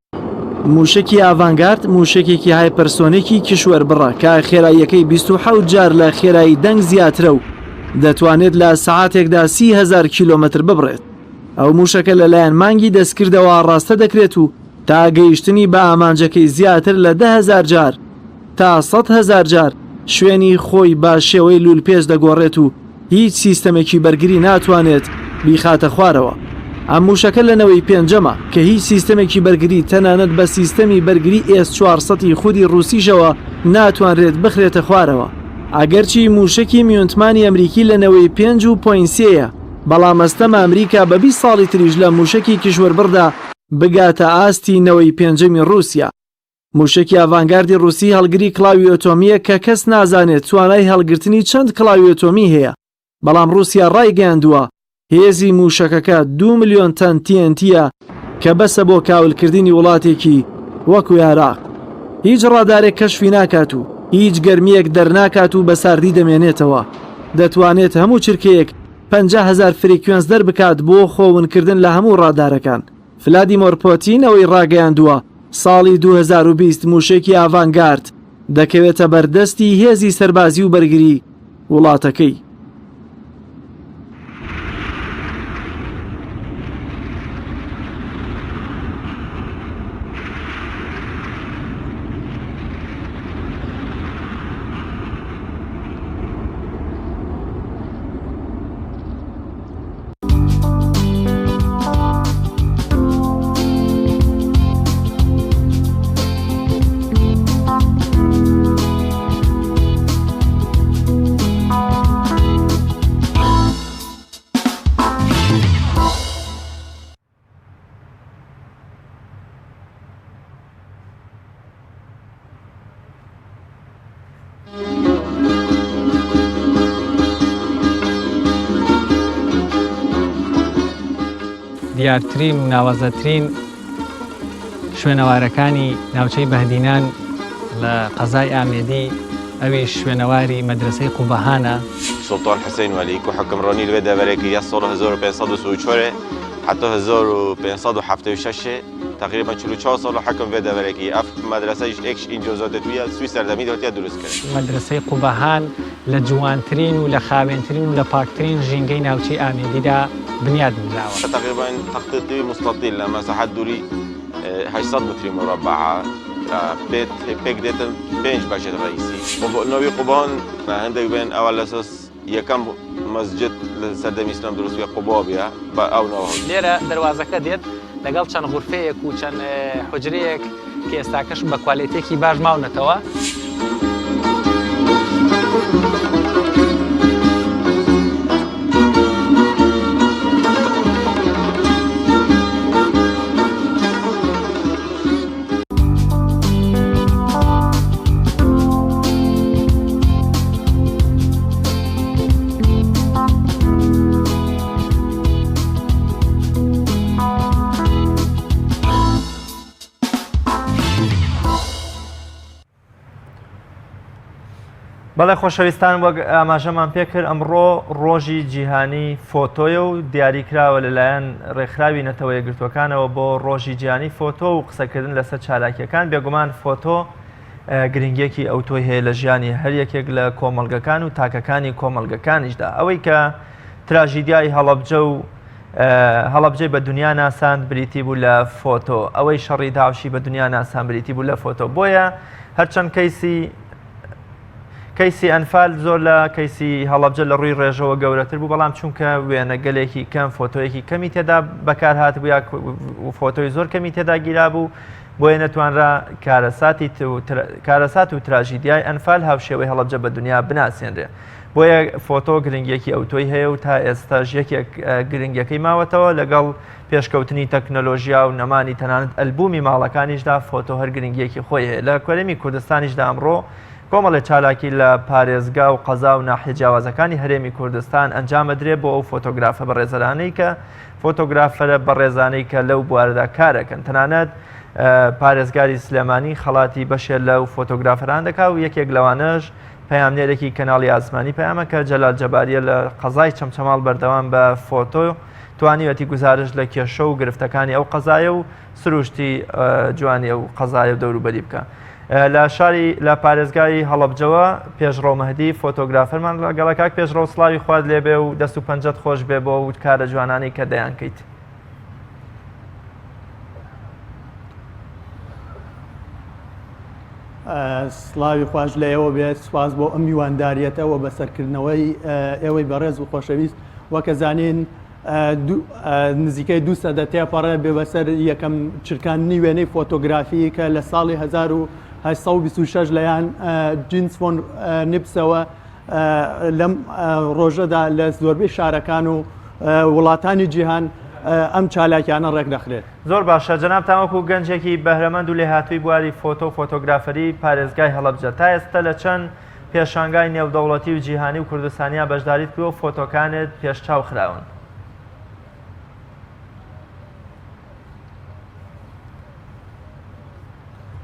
موشکی ئاڤانگارد موشکێکی هایپەرسۆنێکی کشوەر بڕە کە خێراییەکەی 27 جار لە خێرایی دەنگ زیاترە و دەتوانێت لە سەعاتێکدا 30,000 کیلۆمەتر ببڕێت. ئەو موشەکە لەلایەن مانگی دەستکردەوە ڕاستە دەکرێت و تا گەیشتنی بە ئامانجەکەی زیاتر لە 10,000 جار تا 100,000 جار شوێنی خۆی با شێوەی لولپێش دەگۆڕێت و هیچ سیستەمێکی بەرگری ناتوانێت بیخاتە خوارەوە. ئەم موشەکە لەنەوەی پێنجەمە کە هیچ سیستەمێکی بەرگری تەنانەت بە سیستەمی بەرگری S400 خودی رووسیشەوە ناتوانرێت بخرێتە خوارەوە. ئەگەرچی موشکی میونتمانی ئەمریکی لەنەوەی 5.3ە بەڵام ئەستەمە ئەمریکا بە 20 ساڵی تریش لە موشکی کشوەربڕدا بگاتە ئاستی نەوەی پێنجەمی رووسیا. موشکی ئاڤانگاردی رووسی هەڵگری کڵاوی ئۆتۆمیە کە کەس نازانێت توانای هەڵگرتنی چەند کڵاوی ئۆتۆمی هەیە، بەڵام رووسیا ڕایگەیاندووە هێزی موشەکەکە 2 ملیۆن تەن TNTە کە بەسە بۆ کاولکردنی وڵاتێکی وەکو عێراق. هیچ ڕادارێک کەشفی ناکات و هیچ گەرمیەک دەرناکات و بە ساردی دەمێنێتەوە. دەتوانێت هەموو چرکەیەک 50,000 فریکوێنس دەربکات بۆ خۆونکردن لە هەموو ڕادارەکان. ڤلادیمۆر پۆتین ئەوەی ڕاگەیاندووە ساڵی 2020 موشێکی ئاڤانگارد دەکەوێتە بەردەستی هێزی سەربازی و بەرگری وڵاتەکەی. دیارترین و ناوازەترین شوێنەوارەکانی ناوچەی بەهدینان لە قەزای ئامێدی ئەوی شوێنەواری مەدرسەی قوبەهانە. سڵتان حسین وەلی کو حکمڕانی لێ دەبەرێکی یا ساڵ 1534 حتی 1576 تقریبا 44 ساڵ حکم وێ دەبەرێکی ئەف مەدرسەیش ئێکش ئینجۆزاتێتویە سوی سەردەمی دەوتیا دروست کرد. مەدرسەی قوبەهان لە جوانترین و لە خاوێنترین و لە پاکترین ژینگەی ناوچەی ئامێدیدا بنیاد نراوە. تقریبا تخطيطي مستطيل لمساحات دوري 800 متر مربع بيك ديتا بينج باشد رئيسي. نوي قبان عندك بين اول اساس يكم مسجد لسردم اسلام دروس في قبابيا او نوع ليرة دروازەکە دێت لەگەڵ چەند غورفەیەک و چەند حجرەیەک کە ئێستاکەش بە کوالیتێکی باش ماونەتەوە. بەڵێ خۆشەویستان وەک ئاماژەمان پێکرد ئەمڕۆ ڕۆژی جیهانی فۆتۆیە و دیاریکراوە لەلایەن ڕێکخراوی نەتەوە یەکگرتوەکانەوە بۆ ڕۆژی جیهانی فۆتۆ و قسەکردن لەسەر چالاکیەکان. بێگومان فۆتۆ گرنگیەکی ئەوتۆی هەیە لە ژیانی هەر یەکێک لە کۆمەڵگەکان و تاکەکانی کۆمەڵگەکانیشدا. ئەوەی کە تراژیدیای هەڵەبجەی بە دنیا ناساند بریتی بوو لە فۆتۆ، ئەوەی شەڕی داوشی بە دنیا ناسان بریتی بوو لە فۆتۆ. بۆیە هەرچەند کەیسی ئەنفال زۆر لە کەیسی هەڵەبجە لە ڕووی ڕێژەوە گەورەتر بوو، بەڵام چونکە وێنە گەلێکی کەم فۆتۆیەکی کەمی تێدا بەکار هاتبوو یا فۆتۆی زۆر کەمی تێدا گیرا بوو، بۆیە نەتوانرا کارەسات و تراژیدیای ئەنفال هاوشێوەی هەڵەبجە بە دنیا بناسیێنرێ. بۆیە فۆتۆ گرنگیەکی ئەوتۆی هەیە و تا ئێستاژ یەکێک گرنگەکەی ماوەتەوە لەگەڵ پێشکەوتنی تەکنۆلۆژیا و نەمانی تەنانەت ئەلبومی ماڵەکانیشدا فۆتۆ هەر گرنگیەکی خۆی هەیە. لە کۆرەمی کوردستانیشدا ئەمڕۆ کۆمەڵێ چالاکی لە پارێزگا و قەزا و ناحیە جیاوازەکانی هەرێمی کوردستان ئەنجامەدرێ بۆ ئەو فۆتۆگرافە بەڕێزەرانەی کە فۆتۆگرافەرە بەڕێزانەی کە لەو بوارەدا کارەکەن. تەنانەت پارێزگاری سلێمانی خەڵاتی بەشێ لەو فۆتۆگرافەران دەکا و یەکێک لەوانەش پەیامنێرێکی کەناڵی ئاسمانی پەیامە کە جەلال جەباریە لە قەزای چەمچەماڵ بەردەوام بە فۆتۆ توانیوەتی گزارش لە کێشە و گرفتەکانی ئەو قەزایە و سروشتی جوانی ئەو قەزایە و دەوروبەری بکە. لە پارێزگای هەڵەبجەوە پێشڕۆ مەهدی فۆتۆگرافەرمان لەگەڵ کاک پێشڕۆ سڵاوی خوارد لێبێ و دەست و پەنجەت خۆش بێ بۆ و کارە جوانانی کە دەیانکەیت. سڵاوی خوش لە ئێوە بێت، سواز بۆ ئەم میوانداریەتەوە بەسەرکردنەوەی ئێوەی بەڕێز و خۆشەویست. وەکە زانین نزیکەی 200 تێپەڕێ بێ بەسەر یەکەم چرکاندنی وێنەی فۆتۆگرافی کە لە ساڵی 1826 لەیان جینس فۆن نیپسەوە لەم ڕۆژەدا لە زۆربەی شارەکان و وڵاتانی جیهان ئەم چالاکیانە ڕێک دەخرێت. زۆر باشە جەناب تامەکو گەنجێکی بەهرەمەند و لێهاتووی بواری فۆتۆ فۆتۆگرافەری پارێزگای هەڵەبجە تا ئێستا لە چەند پێشانگای نێودەوڵەتی و جیهانی و کوردستانیا بەشداریت بووە و فۆتۆکانت پێشچاو خراون.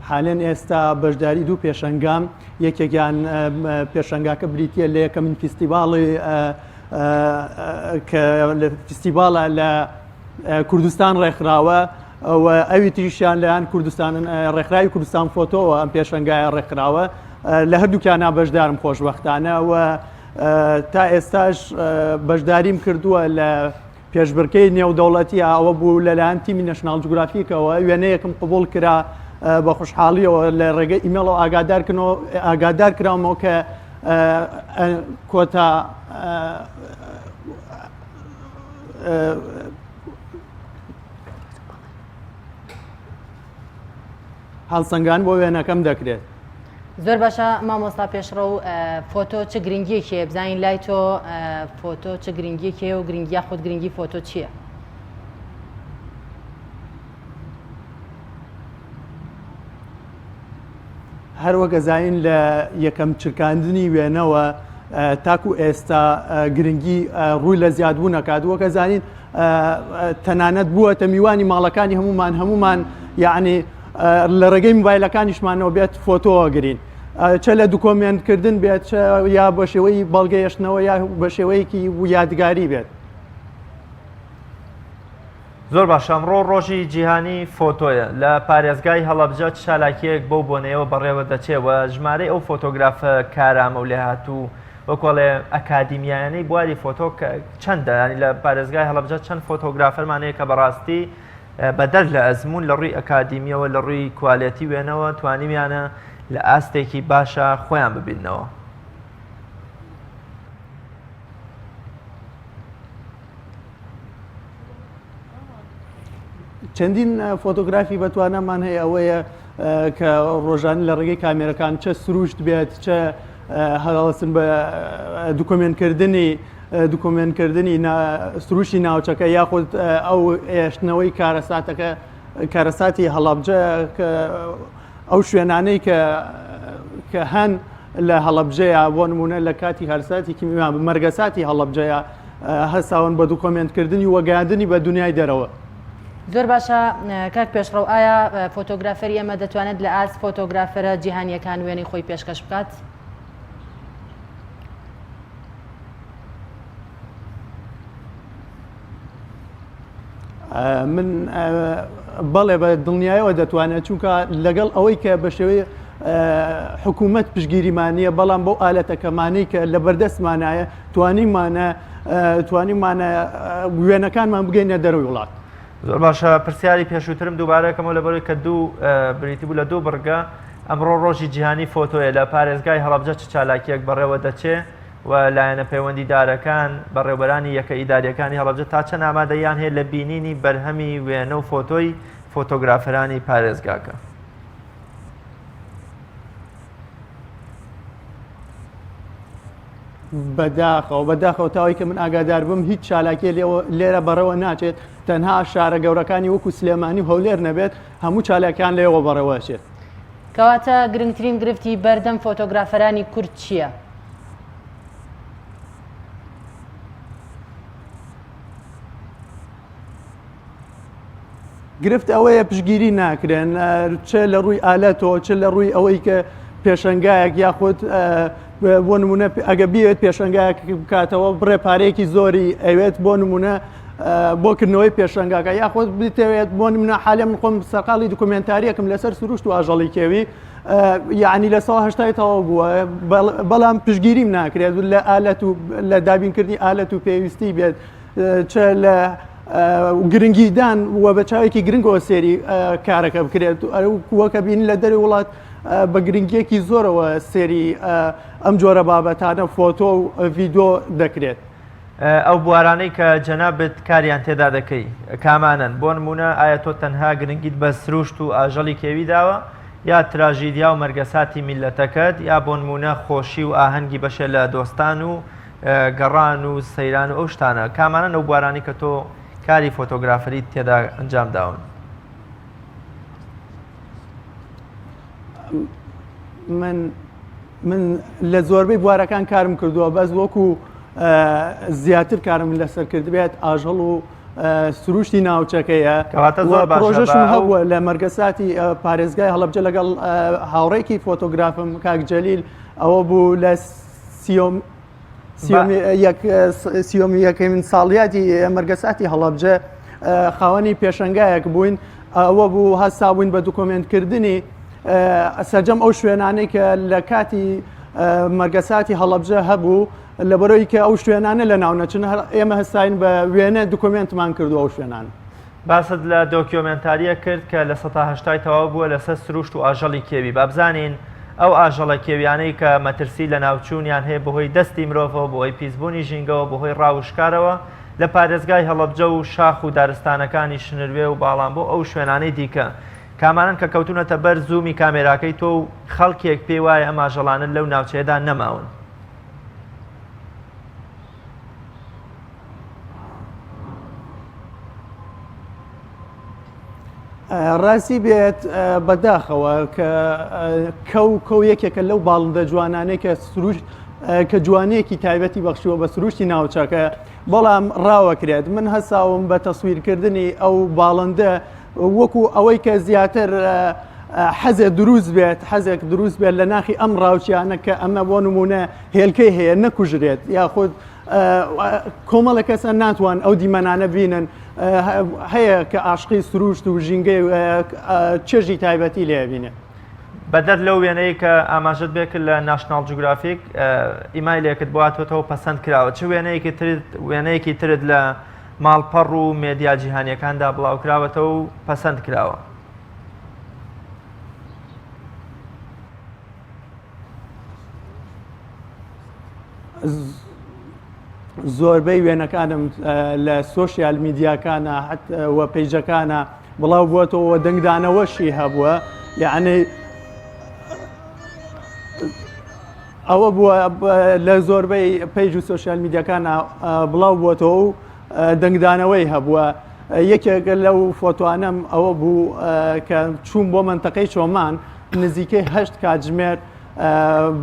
حالێن ئێستا بەشداری دوو پێشەنگام، یەکێکیان پێشەنگاکە بریتە لە یەکەمین فیستیڤاڵی کە لە فستیڤالە لە کوردستان ڕێکخراوە و ئەوی تریشیان لەیان کوردستان ڕێکخراوی کوردستان فۆتۆەوە ئەم پێشەنگایە ڕێکخراوە لە هەردووکیانە بەشدارم خۆشبەختانە و تا ئێستاش بەشداریم کردووە لە پێشبڕکەی نێودەوڵەتی ئەوە بوو لەلایەن تیمی نەشناڵ جوگرافیکەوە وێنەیەکم قبول کرا بە خوشحاڵیەوە لە ڕێگەی ئیمێڵەوە ئاگادار کراوەوە کە کۆتا هەڵسەنگان بۆ وێنەکەم دەکرێت. زۆر باشە مامۆستا پێشڕە و فۆتۆ چ گرنگیەکێ بزانین لای تۆ فۆتۆ چ گرنگیەکێ و گرنگیا خۆت گرنگی فۆتۆ چییە؟ هەروەکە زین لە یەکەم چرکاندنی وێنەوە تاکو ئێستا گرنگی ڕووی لە زیادبوو نەکاتووە کە زانین تەنانەت بووە میوانی ماڵەکانی هەمومان یعنی لە ڕێگەی موبایلەکانیشمانەوە بێت فۆتۆوە گرین چە لە دوکۆمنتکردن بێت یا بە شێوەی بەڵگەیشتنەوە یا بە شێوەیەکی یادگاری بێت. زۆر باش ئەمڕۆ ڕۆژی جیهانی فۆتۆیە لە پارێزگای هەڵەبجە چالاکیەک بەو بۆنەوە بەڕێوە دەچێەوە ژمارەی ئەو فۆتۆگرافە کارامە و لێ هاتوو وەکۆڵێ ئەکادیمیانەی بواری فۆتۆ چەندە ینی لە پارێزگای هەڵەبجە چەند فۆتۆگرافەرمانەیە کە بەڕاستی بەدەر لە ئەزمون لە ڕووی ئەکادیمیەوە لە ڕووی کوالێتی وێنەوە توانیمیانە لە ئاستێکی باشە خۆیان ببینەوە. چەندین فۆتۆگرافی بەتوانەمان هەیە ئەوەیە کە ڕۆژانی لە ڕێگەی کامێرەکان چە سروشت بێت چە هەڵسن بە دوکۆمنتکردنی سروشی ناوچەکە یاخود ئەو ئێشتنەوەی کارەساتی هەڵەبجە ئەو شوێنانەی کە هەن لە هەڵەبجەیە بۆ نمونە لە کاتی هەرساتی کیمیان مەرگەساتی هەڵەبجەیە هەساون بە دوکۆمنتکردنی وەگەاندنی بە دنیای دەرەوە. زۆر باشە کاک پێشڕەو ئایا فۆتۆگرافەری ئەمە دەتوانێت لە ئاست فۆتۆگرافەرە جیهانیەکان وێنەی خۆی پێشکەش بکات؟ من بەڵێ بە دڵنیایەوە دەتوانێت چونکە لەگەڵ ئەوەی کە بە شێوەیە حکوومەت پشگیریمانیە بەڵام بەو ئالەتەکەمانەی کە لە بەردەستمانایە توانیمانە وێنەکانمان بگەینە دەروی وڵات. زۆر باشە پرسیاری پێشووترم دووبارەکەمەوە لەبەرەوەی کە بریتی بوو لە دوو بڕگە ئەمڕۆ ڕۆژی جیهانی فۆتۆیە لە پارێزگای هەڵەبجە چ چالاکیەک بەڕێوە دەچێ و لایەنە پەیوەندیدارەکان بەڕێوەبەرانی یەکە ئیداریەکانی هەڵەبجە تا چەند ئامادەیان هەیە لە بینینی بەرهەمی وێنە و فۆتۆی فۆتۆگرافەرانی پارێزگاکە. بەداخەوە تاوای کە من ئاگادار بم هیچ چالاکیە لێرە بەڕەوە ناچێت تەنها شارە گەورەکانی وەکو سلێمانی هەولێر نەبێت هەموو چالاکیان لێەوە بەڕێوەچێت. کەواتە گرنگترین گرفتی بەردەم فۆتۆگرافەرانی کورد چییە؟ گرفت ئەوەیە پشگیری ناکرێن چه لە ڕووی ئالەتەوە چ لە ڕووی ئەوەی کە پێشەنگایەک یاخود بۆ نمونە ئەگە بێت پێشەنگایەک بکاتەوە بڕێ پارەیەکی زۆری ئەوێت بۆ نمونە بۆکردنەوەی پێشەنگاکە یاخود بتەوێت بۆ نمونە حالێ من خۆم سەرقاڵی دوکۆمنتاریەکەم لەسەر سروشت و ئاژەڵی کێوی یعنی لە 1970 بووە بەڵام پشگیریم ناکرێت لە ئالەت و لە دابینکردنی ئالەت و پێویستی بێت چە لە گرنگیدان وە بە چاوێکی گرنگەوە سێری کارەکە بکرێت وەکە بینی لە دەری وڵات بە گرنگیەکی زۆرەوە سێری ئەم جۆرە بابەتانە فۆتۆ و ڤیدۆ دەکرێت. ئەو بوارانەی کە جەنابێت کاریان تێدا دەکەی کامانن بۆ نمونە ئایا تۆ تەنها گرنگیت بە سروشت و ئاژەڵی کێوی داوە یا تراژیدیا و مەرگەساتی میلەتەکەت یا بۆ نمونە خۆشی و ئاهەنگی بەشێ لە دۆستان و گەڕان و سەیران و ئەو شتانە کامانن ئەو بوارانی کە تۆ کاری فۆتۆگرافەری تێدا ئەنجام داون؟ من لە زۆربەی بوارەکان کارم کردووە بەس وەکو زیاتر کارم لەسەر کرد بێت ئاژەڵ و سروشتی ناوچەکەیە پرۆژەشم هەبووە لە مەرگەساتی پارێزگای هەڵەبجە لەگەڵ هاوڕێکی فۆتۆگرافم کاک جەلیل ئەوە بوو لە سیۆمی یەکەمین ساڵیاتی مەرگەساتی هەڵەبجە خاوەنی پێشەنگایەک بووین ئەوە بوو هەستا بووین بە دوکۆمنتکردنی سەرجەم ئەو شوێنانەی کە لە کاتی مەرگەساتی هەڵەبجە هەبوو لەبەرەوەی کە ئەو شوێنانە لە ناونەچن ئێمە هەستاین بە وێنە دوکۆمنتمان کردو ئەو شوێنان. باست لە دۆکیۆمنتاریە کرد کە لە 1970 تەواو بووە لەسەر سروشت و ئاژەڵی کێوی بابزانین ئەو ئاژەڵە کێویانەی کە مەترسی لە ناوچوونیان هەیە بەهۆی دەستی مرۆڤەوە بەهۆی پیسبوونی ژینگەوە بەهۆی ڕاوشکارەوە لە پارێزگای هەڵەبجە و شاخ و دارستانەکانی شنروێ و باڵام بۆ ئەو شوێنانەی دیکە کامانن کە کەوتونەتە بەر زوومی کامێراکەی تۆ و خەڵکێک پێی وایە ئەم ئاژەڵانە لەو ناوچەیەدا نەماون. ڕاستی بێت بەداخەوە کە یەکێکە لەو باڵندە جوانانەی کە سروش کە جوانەیەکی تایبەتی بەخشیوە بە سروشتی ناوچەکە بەڵام ڕاوەکرێت من هەساوم بە تەسویرکردنی ئەو باڵندە وەکو ئەوەی کە زیاتر حەزێک دروست بێت لە ناخی ئەم ڕاوچیانە کە ئەمە بۆ نمونە هێلکەی هەیە نەکوژرێت یاخود کۆمەڵە کەسە ناتوان ئەو دیمەنانە بینن هەیە کە عاشقی سروشت و ژینگەی چێژی تایبەتی لێ بینێت. بەدەر لەو وێنەیە کە ئاماژت بێکرد لە ناشناڵ جوگرافیک ئیمایلێکت بۆاتەوە پەسەند کراوە چ وێنەیەکی ترت لە ماڵپەڕ و مێدیا جیهانیەکاندا بڵاو کراوەتەوە و پەسەند کراوە؟ زۆربەی وێنەکانم لە سۆشیال میدیاکانە وە پەیجەکانە بڵاو بووەتەوە دەنگدانەوەشی هەبووە یعنی ئەوە بووە لە زۆربەی پەیج و سۆشیال میدیاکانە بڵاو بووەتەوە و دەنگدانەوەی هەبووە. یەکێک لەو فۆتوانەم ئەوە بوو کە چوون بۆ منتەقەی چۆمان نزیکەی 8 کاتژمێر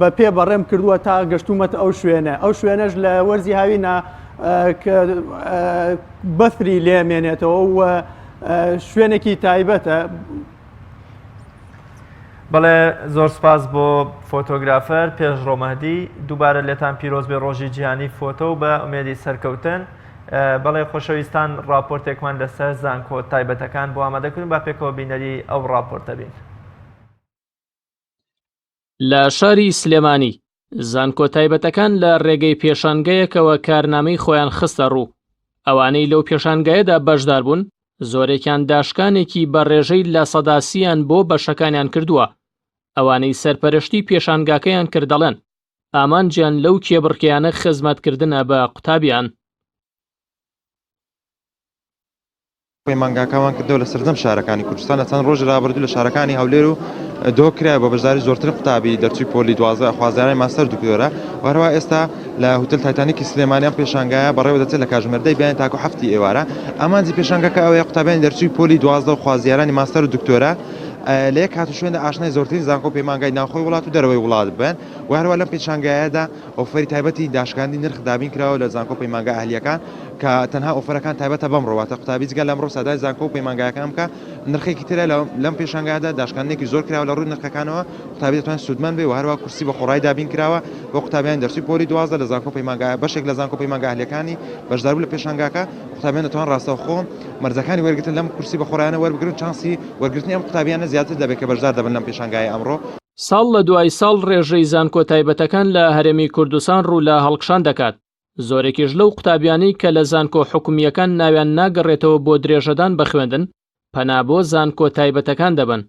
بە پێ بەڕێم کردووە تا گەشتومەتە ئەو شوێنەش لە وەرزی هاوینە کە بەفری لێمێنێتەوە و شوێنێکی تایبەتە. بەڵێ زۆر سپاس بۆ فۆتۆگرافەر پێش ڕۆمەدی دووبارە لێتان پیرۆز بێ ڕۆژی جیهانی فۆتۆ و بە ئومێدی سەرکەوتن. بەڵێ خۆشەویستان راپۆرتێکمان لەسەر زانکۆ تایبەتەکان بۆ ئامادەکردن با پێکەوە بینەری ئەو راپۆرتە بین. لە شاری سلێمانی زانکۆ تایبەتەکان لە ڕێگەی پێشانگەیەکەوە کارنامەی خۆیان خستە ڕوو. ئەوانەی لەو پێشانگایەدا بەشدار بوون زۆرێکیان داشکانێکی بەڕێژەی لە سەداسییان بۆ بەشەکانیان کردووە. ئەوانەی سەرپەرشتی پێشانگاکەیان کردەڵێن ئامانجیان لەو کێبڕکیانە خزمەتکردنە بە قوتابیان. مانگاکەوان کردەوە لە سەردەم شارەکانی کوردستان لە چەند ڕۆژ ڕابردوو لە شارەکانی هەولێر و دۆکرا بە بەشداری زۆرتر قوتابی دەرچووی پۆلی 12 خوازیارانی ماستەر دکتۆرە وهروە ئێستا لە هوتل تایتانیکی سلێمانیان پێشانگایە بەڕێوە دەچێت لە کاتژمێردەی بیان تاکو هەفتی ئێوارە ئامانجی پێشانگەکە ئەوەیە قوتابیانی دەرچووی پۆلی 12 و خوازیارانی ماستەر و دکتۆرە لە یەک هاتو شوێنە ئاشنای زۆرترین زانکۆ پەیمانگای ناوخۆی وڵات و دەرەوەی وڵات بن و هەروە لەم پێشانگایەدا ئۆفەری تایبەتی داشکاندی نرخ دابین کراوە لە زانکۆ پەیمانگای ئەهلیەکان کە تەنها ئۆفەرەکان تایبەتە بەم ڕۆواتە قوتابی جگە لەمڕۆ سادای زانکۆ و پەیمانگایەکان بکە نرخێکی ترە لەم پێشانگایەدا داشکاندێکی زۆر کراوە لە ڕووی نرخەکانەوە قوتابی دەتوانێت سوودمەند بێ و هەروە کورسی بە خۆڕای دابین کراوە بۆ قوتابیان دەرچووی پۆلی 12 لە زانکۆ پەیمانگای بەشێک لە زانکۆ پەیمانگای ئەهلیەکانی بەشداربوو لە پێشانگاکە قوتابیان دەتوان ڕاستەوخۆ مەرجەکانی وەرگرتن لەم کورسی بە خۆڕایانە وەربگرن چانسی وەرگرتنی ئەم قوتابیانە زیاتر دەبێت کە بەشدار دەبن لەم پێشانگای ئەمڕۆ. ساڵ لە دوای ساڵ ڕێژەی زانکۆ تایبەتەکان لە هەرێمی کوردستان ڕوو لە هەڵکشان دەکات. زۆرێکیش لەو قوتابیانی کە لە زانکۆ حکومیەکان ناویان ناگەڕێتەوە بۆ درێژەدان بە خوێندن پەنا بۆ زانکۆ تایبەتەکان دەبن.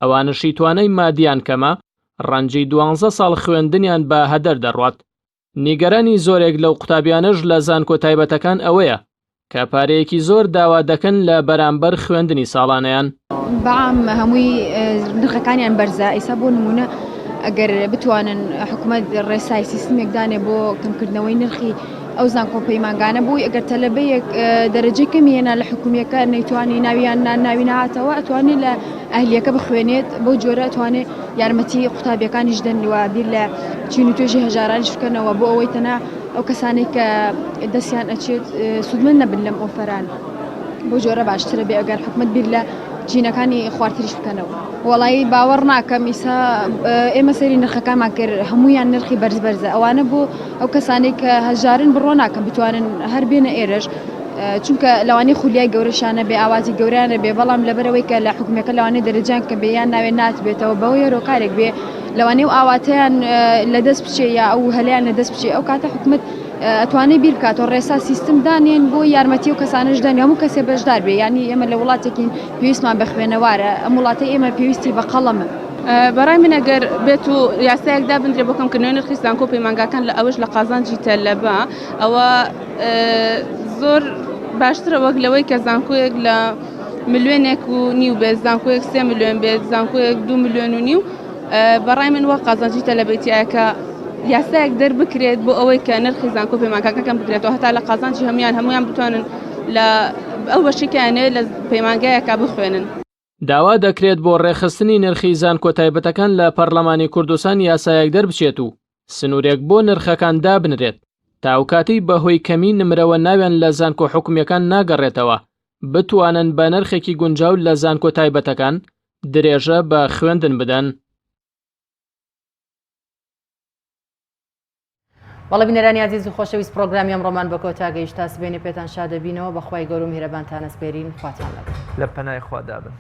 ئەوانشی توانای مادیان کەمە ڕەنجی 12 ساڵ خوێندنیان بە هەدەر دەڕوات. نیگەرانی زۆرێک لەو قوتابیانش لە زانکۆ تایبەتەکان ئەوەیە کە پارەیەکی زۆر داوا دەکەن لە بەرامبەر خوێندنی ساڵانەیان. بەعام هەمووی نرخەکانیان بەرزە ئێستا بۆ نمونە ئەگەر بتوانن حکوومەت ڕێسای سیستمێکدانێ بۆ کەمکردنەوەی نرخی ئەو زانکۆ پەیمانگانە بووی ئەگەر تەلەبەیەک دەرەجەی کەمیێنە لە حکوومیەکە نەیتوانی ناویان ناوی نهاتەوە ئەتوانێت لە ئەهلیەکە بخوێنێت بۆ جۆرە ئەتوانێت یارمەتی قوتابیەکانیش دەنیوە بیر لە چین و توێژی هەژارانیش بکەنەوە بۆ ئەوەی تەنها ئەو کەسانێک کە دەستیان ئەچێت سوودمەند نەبن لەم ئۆفەران بۆ جۆرە باشترە بێ ئەگەر حکوومەت بیر لە جینەکانی خواردتریش بکەنەوە وڵایی باوەڕ ناکەم ئیسا ئێمە سەری نرخەکانمان کرد هەمویان نرخی بەرزبەرزە ئەوانە بۆ ئەو کەسانەی کە هەژارن بڕۆ ناکەم بتوانن هەر بێنە ئێرەش چونکە لەوانی خولیای گەورەشانە بێ ئاوازی گەورانە بێ بەڵام لەبەرەوەی کە لە حکومەکە لەوانەی دەرەجان کە بێیان ناوێ ناتبێتەوە بەوەی هەرۆکارێک بێ لەوانەی و ئاواتیان لەدەست بچێ یا ئەو هەلیان لەدەست بچێ ئەو کاتە حکومت ئەتوانێت بیر بکاتەوە ڕێسا سیستم دانێن بۆ یارمەتی و کەسانش دانی هەموو کەسێ بەشدار بێ ینی ئێمە لە وڵاتێکین پێویستمان بە خوێنەوارە ئەم وڵاتی ئێمە پێویستی بە قەڵەمە بەڕای من ئەگەر بێت و یاسایەکدا بندرێ بۆ کەمکردنەوەی نرخی زانکۆ و پەیمانگاکان لە ئەوەش لە قازانجی تەلەبە ئەوە زۆر باشترە وەک لەوەی کە زانکۆیەک لە ملیۆنێک و نیو بێت زانکۆیەک 3 ملیۆن بێت زانکۆیەک 2 ملیۆن و نیو بەڕای من وە قازانجی تەلەبێتیایەکە یاسایەک دەربکرێت بۆ ئەوەی کە نرخی زانکۆ و پەیمانگاکەکەم بکرێتەوە هەتا لە قازانجی هەمویان بتوانن لە ئەو بەشێکیانێ لە پەیمانگایەکە بخوێنن. داوا دەکرێت بۆ ڕێخستنی نرخی زانکۆ تایبەتەکان لە پەرلەمانی کوردستان یاسایەک دەربچێت و سنوورێک بۆ نرخەکان دابنرێت تا ئەوکاتی بەهۆی کەمی نمرەوە ناویان لە زانکۆ حکومیەکان ناگەڕێتەوە بتوانن بە نرخێکی گونجاو لە زانکۆ تایبەتەکان درێژە بە خوێندن بدەن. بەڵێ بینەرانی عزیز و خۆشەویست پرۆگرامی ئەمڕۆمان بە کۆتا گەیشتا سبێنێ پێتان شادەبینەوە بەخوای گەورە و میهرەبانتان ئەسپێرین خواتان لەگەڵ لە پەنای خوا دابن.